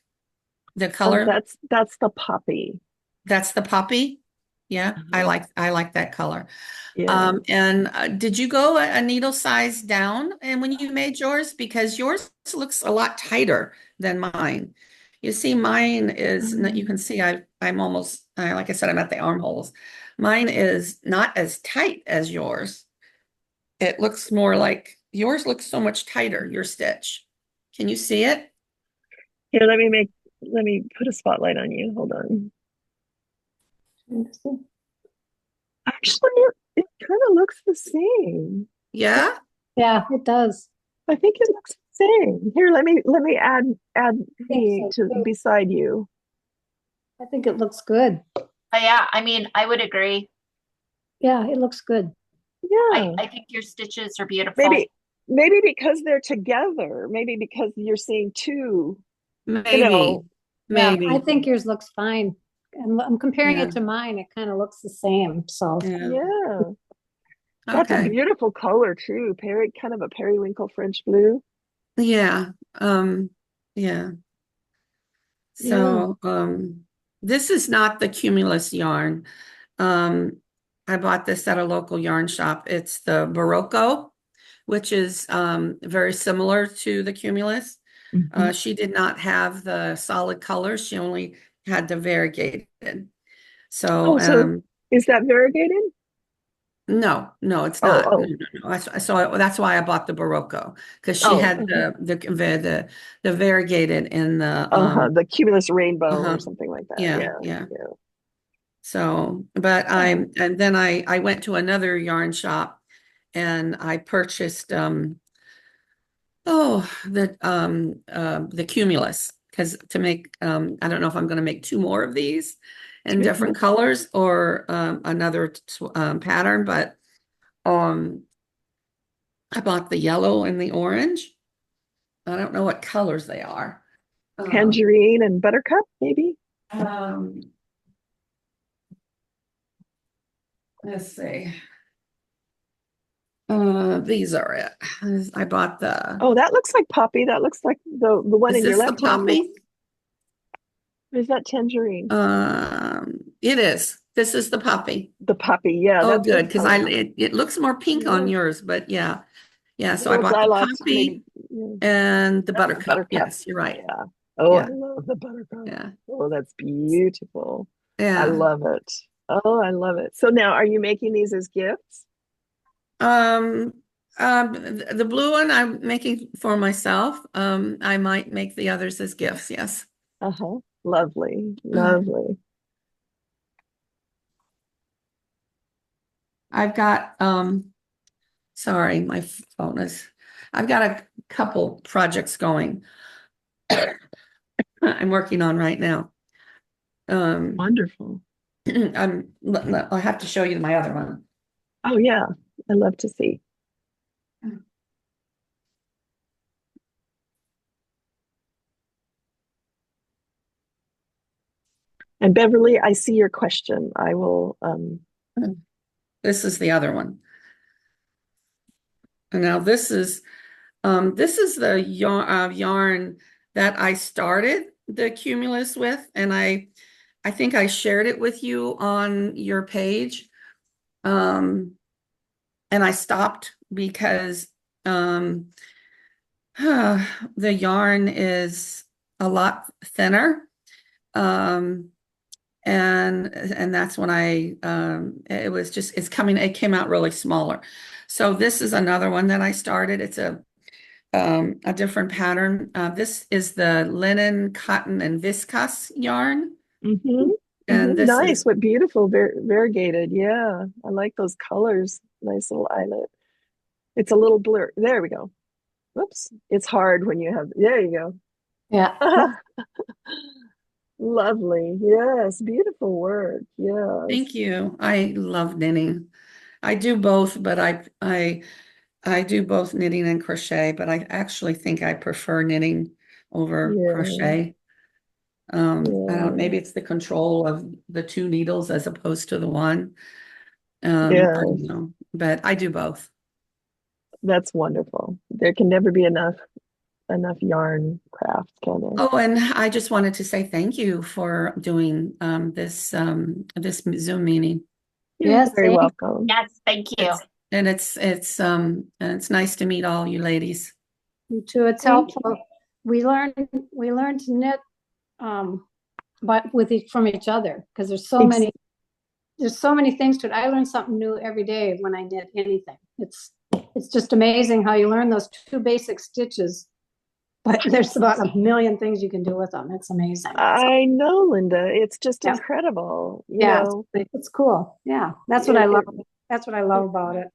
The color? That's the poppy. That's the poppy? Yeah, I like that color. Yeah. And did you go a needle size down and when you made yours? Because yours looks a lot tighter than mine. You see, mine is, you can see I'm almost, like I said, I'm at the armholes. Mine is not as tight as yours. It looks more like, yours looks so much tighter, your stitch. Can you see it? Here, let me put a spotlight on you. Hold on. Actually, it kind of looks the same. Yeah? Yeah, it does. I think it looks the same. Here, let me add I think me so to too. beside you. I think it looks good. Yeah, I mean, I would agree. Yeah, it looks good. Yeah. I think your stitches are beautiful. Maybe because they're together. Maybe because you're seeing two. Maybe. You know. Yeah, Maybe. I think yours looks fine. I'm comparing Yeah. it to mine. It kind of looks the same. So Yeah. Yeah. That's a Okay. beautiful color too. Kind of a periwinkle French blue. Yeah. Yeah. Yeah. So, this is not the Cumulus yarn. Um, I bought this at a local yarn shop. It's the Barocco, which is very similar to the Cumulus. Mhm. She did not have the solid colors. She only had the variegated. So, Oh, so is that variegated? no, it's Oh, not. No, oh, no, no. So that's why I bought the Barocco because she oh, had the variegated in the uh-huh. The cumulus rainbow or uh-huh. something like that. Yeah, Yeah, yeah. yeah. So, but and then I went to another yarn shop and I purchased the Cumulus because to make I don't know if I'm going to make two more of these in different colors or another pattern, but um I bought the yellow and the orange. I don't know what colors they are. Tangerine and buttercup, maybe? Um, let's see. These are it. I bought Oh, that looks like poppy. That looks like the one is in your this the left hand looks. poppy? Is that tangerine? It is. This is the poppy. The poppy, yeah, Oh, that's good, good because color. it looks more pink on Yeah. yours, but yeah. Yeah, so I Little bought the lilacs, poppy maybe. Yeah. and the That's the buttercup. buttercup. Yes, you're right. Yeah. Oh, I Yeah, love the buttercup. yeah, Oh, that's beautiful. I yeah. love it. Oh, I love it. So now, are you making these as gifts? Um, the blue one I'm making for myself. I might make the others as gifts. Yes. Uh-huh. Lovely, lovely. I've got sorry, my phone is. I've got a couple projects going. I'm working on right now. Wonderful. I'll have to show you my other one. Oh, yeah. I love to see. And Beverly, I see your question. I will This is the other one. And now this is the yarn that I started the Cumulus with, and I think I shared it with you on your page. And I stopped because the yarn is a lot thinner. And that's when it came out really smaller. So this is another one that I started. It's a different pattern. This is the linen, cotton, and viscose yarn. Mm-hmm. And this Nice. is What beautiful variegated. Yeah. I like those colors. Nice little eyelet. It's a little blur. There we go. Whoops. It's hard when you have, there you yeah. go. Lovely. Yes. Beautiful work. Yes. thank you. I love knitting. I do both, but I do both knitting and crochet, but I actually think I prefer knitting over Yeah. crochet. I don't, Yeah. maybe it's the control of the two needles as opposed to the one. I don't Yes. know, but I do both. That's wonderful. There can never be enough. enough yarn crafts, can there? Oh, and I just wanted to say thank you for doing this Zoom meeting. You're Yes, very welcome. Yes, thank you. It's nice to meet all you ladies. you too. It's Thank helpful. We learn to knit, but from each other, because there's so many things to it. I learn something new every day when I knit anything. It's just amazing how you learn those 2 basic stitches, but there's about a million things you can do with them. It's amazing. I know, Linda. It's just Yeah. incredible. You Yeah, know, it's cool. Yeah, that's what I love. That's what I love about it.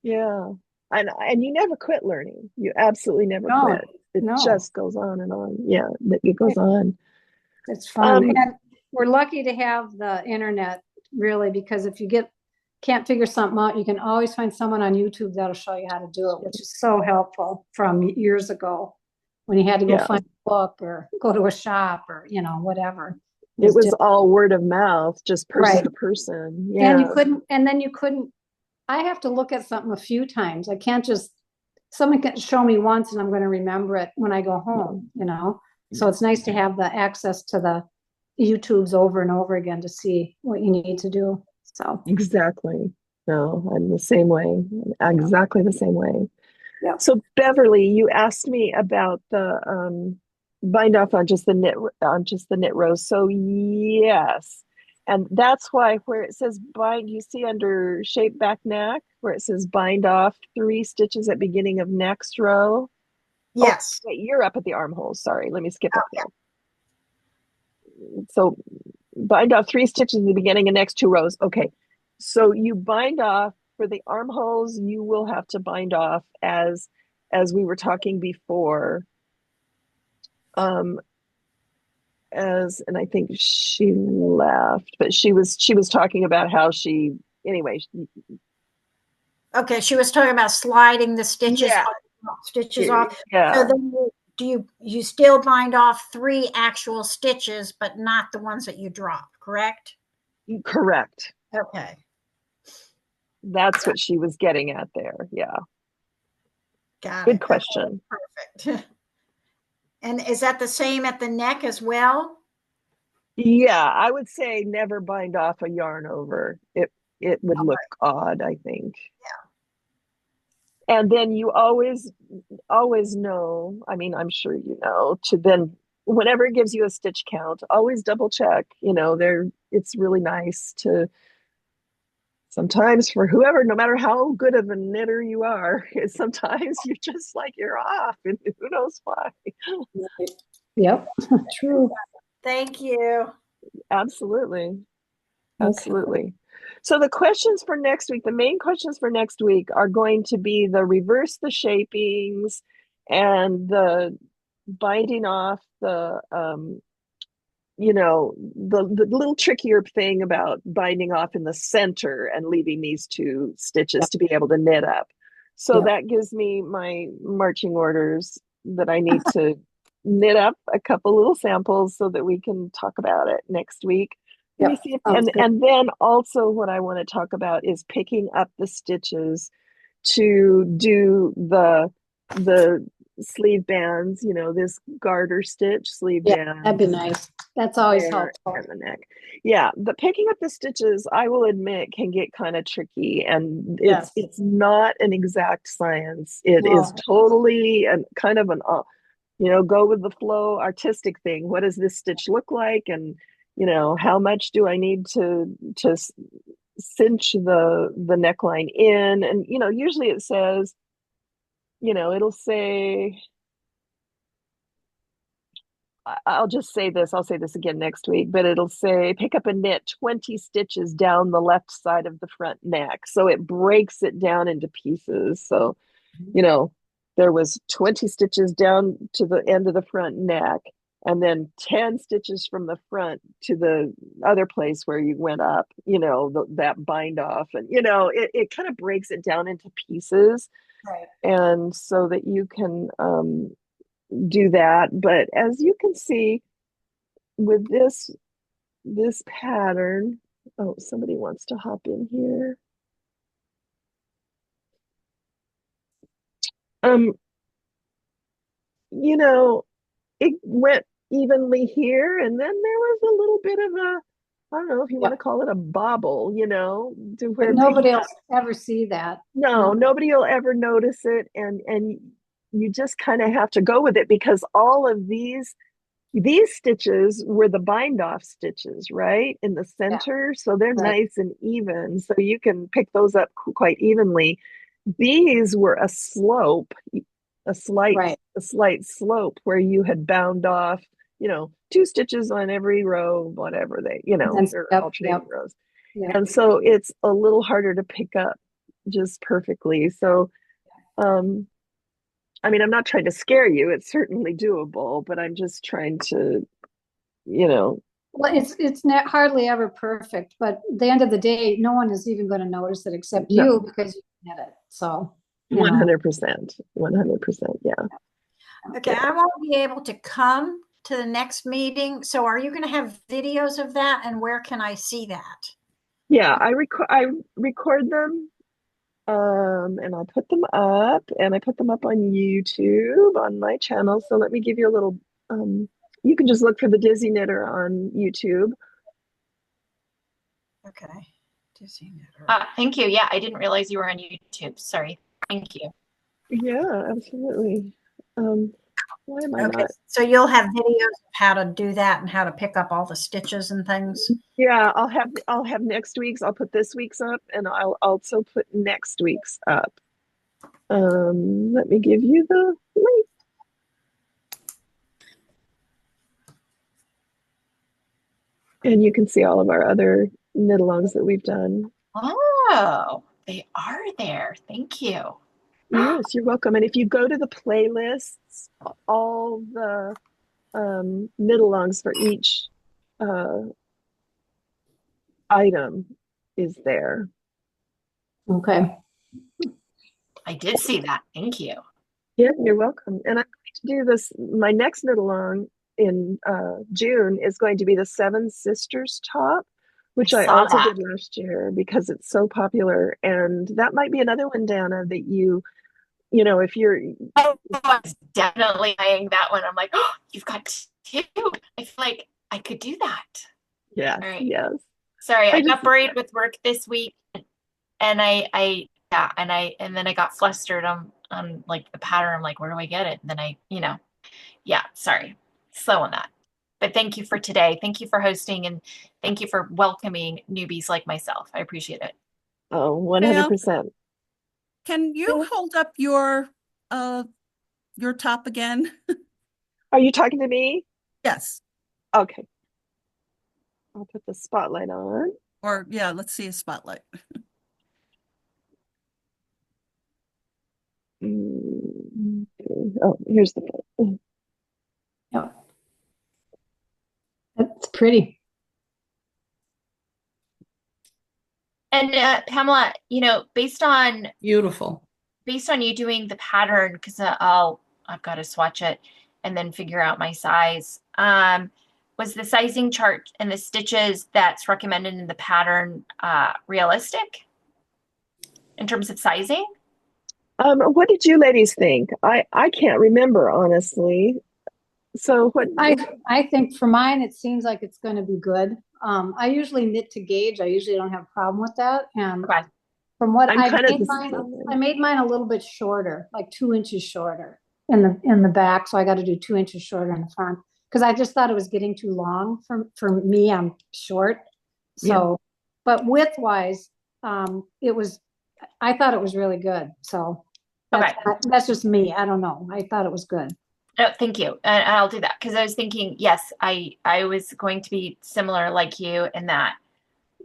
Yeah. And you never quit learning. You absolutely never No, quit. It no. just goes on and on. Yeah, it goes on. It's fun. Um, And we're lucky to have the internet, really, because if you can't figure something out, you can always find someone on YouTube that'll show you how to do it, which is so helpful from years ago when you had to go Yeah. find a book or go to a shop or, whatever. It was just all word of mouth, just person right. to person. And Yeah. then you couldn't, I have to look at something a few times. I can't just, someone can show me once and I'm going to remember it when I go home, So it's nice to have the access to the YouTubes over and over again to see what you need to do. So Exactly. No, I'm the same way. Exactly the same way. yeah. So Beverly, you asked me about the bind off on just the knit rows. So yes. And that's why where it says bind, you see under shape back neck where it says bind off 3 stitches at beginning of next row. Yes. Oh, wait, you're up at the armholes. Sorry, let me skip up there. So bind off 3 stitches in the beginning of next 2 rows. Okay. So you bind off for the armholes, you will have to bind off as we were talking before. And I think she left, but she was talking about how she anyway. Okay, she was talking about sliding the stitches Yeah. off. Yeah. So then you still bind off 3 actual stitches, but not the ones that you drop, correct? Correct. Okay. That's what she was getting at there. Yeah. Got Good it. question. Okay, perfect. And is that the same at the neck as well? Yeah, I would say never bind off a yarn over. It would look odd, I think. Yeah. And then you always know, I mean, I'm sure you know, to then whenever it gives you a stitch count, always double check, it's really nice to sometimes for whoever, no matter how good of a knitter you are, sometimes you're just like you're off and who knows why. Yep, true. Thank you. Absolutely. Okay. So the questions for next week, the main questions for next week are going to be the reverse the shapings and the binding off the the little trickier thing about binding off in the center and leaving these 2 stitches to be able to knit up. So that gives me my marching orders that I need to knit up a couple little samples so that we can talk about it next week. Let me see if, and then also what I want to talk about is picking up the stitches to do the sleeve bands, this garter stitch sleeve band. That'd be nice. That's always helpful. And the neck. Yeah, the picking up the stitches, I will admit, can get kind of tricky, and it's not an exact science. It is totally and kind of an go with the flow artistic thing. What does this stitch look like, and how much do I need to cinch the neckline in? And usually it says, it'll say, I'll just say this, I'll say this again next week, but it'll say pick up and knit 20 stitches down the left side of the front neck. So it breaks it down into pieces. So, there was 20 stitches down to the end of the front neck, and then 10 stitches from the front to the other place where you went up, that bind off. And, it kind of breaks it down into pieces. Right. And so that you can do that. But as you can see with this pattern, oh, somebody wants to hop in here. you know, it went evenly here, and then there was a little bit of a, I don't know if you want to call it a bobble, to But where nobody people, else ever see that. no, nobody will ever notice it, and you just kind of have to go with it because all of these stitches were the bind off stitches, right? In the Yeah, center. So they're right, nice and even. So you can pick those up quite evenly. These were a slope, a slight, right. a slight slope where you had bound off, two stitches on every row, whatever Then, they're yep, alternating yep, rows. yep. And so it's a little harder to pick up just perfectly. So, I mean, I'm not trying to scare you. It's certainly doable, but I'm just trying to, you know, Well, it's not hardly ever perfect, but at the end of the day, no one is even going to notice it except you no, because you did it. So, 100%, 100%. Yeah. Okay, I won't be able to come to the next meeting. So are you going to have videos of that, and where can I see that? Yeah, I record them, and I'll put them up, and I put them up on YouTube on my channel. So let me give you a little, you can just look for the Dizzy Knitter on YouTube. Okay. Dizzy Knitter. Thank you. Yeah, I didn't realize you were on YouTube. Sorry. Thank you. Yeah, absolutely. Why am I Okay, not? so you'll have videos of how to do that and how to pick up all the stitches and things. Yeah, I'll have next week's. I'll put this week's up, and I'll also put next week's up. Let me give you the link. And you can see all of our other knit-alongs that we've done. Oh, they are there. Thank you. Yes, you're welcome. And if you go to the playlists, all the knit-alongs for each item is there. okay. I did see that. Thank you. Yeah, you're welcome. And I'm going to do this. My next knit-along in June is going to be the Seven Sisters top, which I saw also that. did last year because it's so popular. And that might be another one, Dana, that if you're, Oh, I was definitely eyeing that one. I'm like, oh, you've got two. I feel like I could do that. yes, All right. yes. Sorry, I I got just, buried with work this week, and and then I got flustered on like the pattern. I'm like, where do I get it? And then yeah, sorry, slow on that. But thank you for today. Thank you for hosting, and thank you for welcoming newbies like myself. I appreciate it. oh, 100%. Can you hold up your top again? Are you talking to me? Yes. Okay. I'll put the spotlight on. Or yeah, let's see a spotlight. Okay. Oh, here's the front. Yeah. That's pretty. And Pamela, Beautiful. based on you doing the pattern, because I've got to swatch it and then figure out my size. Was the sizing chart and the stitches that's recommended in the pattern realistic in terms of sizing? What did you ladies think? I can't remember, honestly. So what? I think for mine, it seems like it's going to be good. I usually knit to gauge. I usually don't have a problem with that. And Okay. from what I'm I kind of made mine, I made mine a little bit shorter, like 2 inches shorter in the back. So I got to do 2 inches shorter in the front because I just thought it was getting too long for me. I'm short. So, but width wise, I thought it was really good. So that's just me. I don't know. I thought it was good. No, thank you. And I'll do that because I was thinking, yes, I was going to be similar like you in that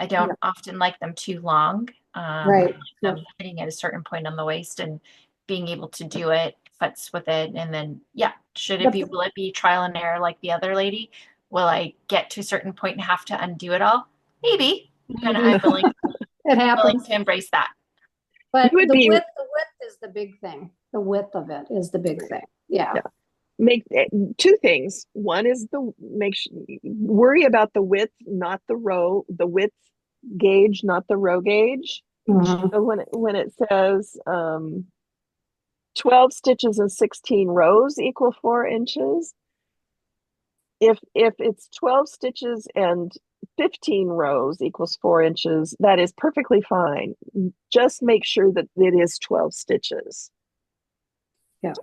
I don't often like them too long. Right. Them hitting at a certain point on the waist and being able to do it, futz with it, and then will it be trial and error like the other lady? Will I get to a certain point and have to undo it all? Maybe. I'm willing It happens. to embrace that. But the width is the big thing. The width of it is the big thing. Yeah. Make two things. One is worry about the width, not the width gauge, not the row gauge. Mm-hmm. So when it says 12 stitches and 16 rows equal 4 inches. If it's 12 stitches and 15 rows equals 4 inches, that is perfectly fine. Just make sure that it is 12 stitches. Yeah.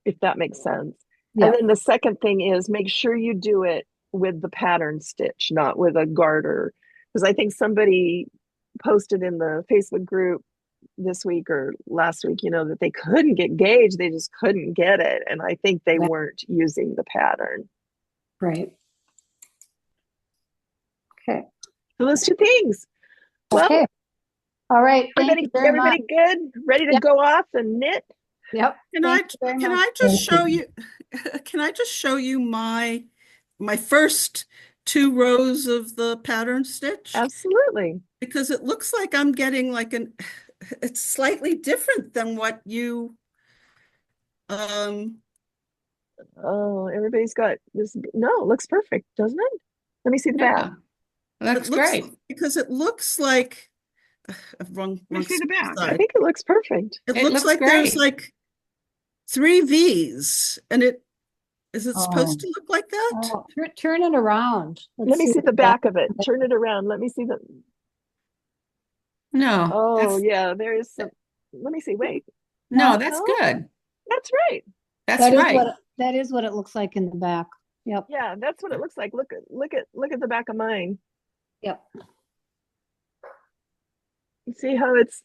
If that makes sense. Yeah. And then the second thing is make sure you do it with the pattern stitch, not with a garter. Because I think somebody posted in the Facebook group this week or last week, that they couldn't get gauge. They just couldn't get it. And I think they weren't using the pattern. Right. Okay. So those two things. Okay. Well, all right. Thank you very everybody much. good? Ready to go off and knit? Yep. Can I just show you? Can I just show you my first 2 rows of the pattern stitch? Absolutely. Because it looks like I'm getting like it's slightly different than what you. Oh, everybody's got this. No, it looks perfect, doesn't it? Let me see the back. Looks great because it looks like wrong Let me see the back. side. I think it looks perfect. It looks like there's like 3 V's, and is it supposed to look like that? Oh, turn it around. Let me see the back of it. Turn it around. Let me see the. No. Oh yeah, there is some. Let me see. Wait. No, that's good. That's right. That's right. That is what it looks like in the back. Yep. Yeah, that's what it looks like. Look at the back of mine. Yep. See how it's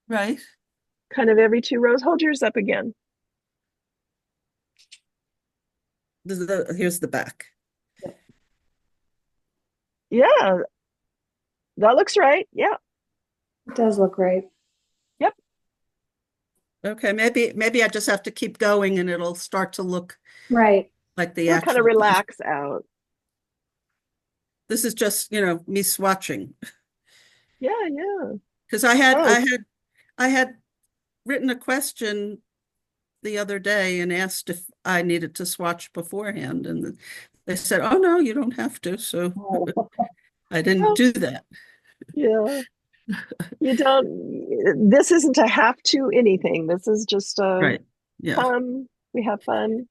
right. Kind of every 2 rows. Hold yours up again. Here's the back. Yeah, that looks right. Yeah, it does look right. Yep. Okay, maybe I just have to keep going, and it'll start to look right like the it'll actual kind of relax out. This is just me swatching. Yeah, yeah. Because I had written a question the other day and asked if I needed to swatch beforehand, and they said, "Oh no, you don't have to." So I didn't do that. Yeah. You don't. This isn't a have to anything. This is just right. Yeah. Fun. We have fun.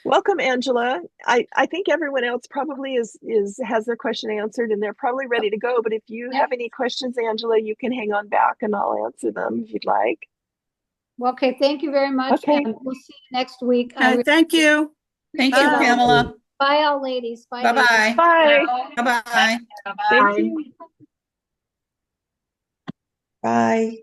Welcome, Angela. I think everyone else probably has their question answered and they're probably ready to go. But if you have any questions, Angela, you can hang on back and I'll answer them if you'd like. Well, okay, thank you very much. Okay. And we'll see you next week. Okay, thank you. Thank you, Pamela. Bye, all ladies. Bye. Bye-bye. Bye. Bye-bye. Thank you. Bye.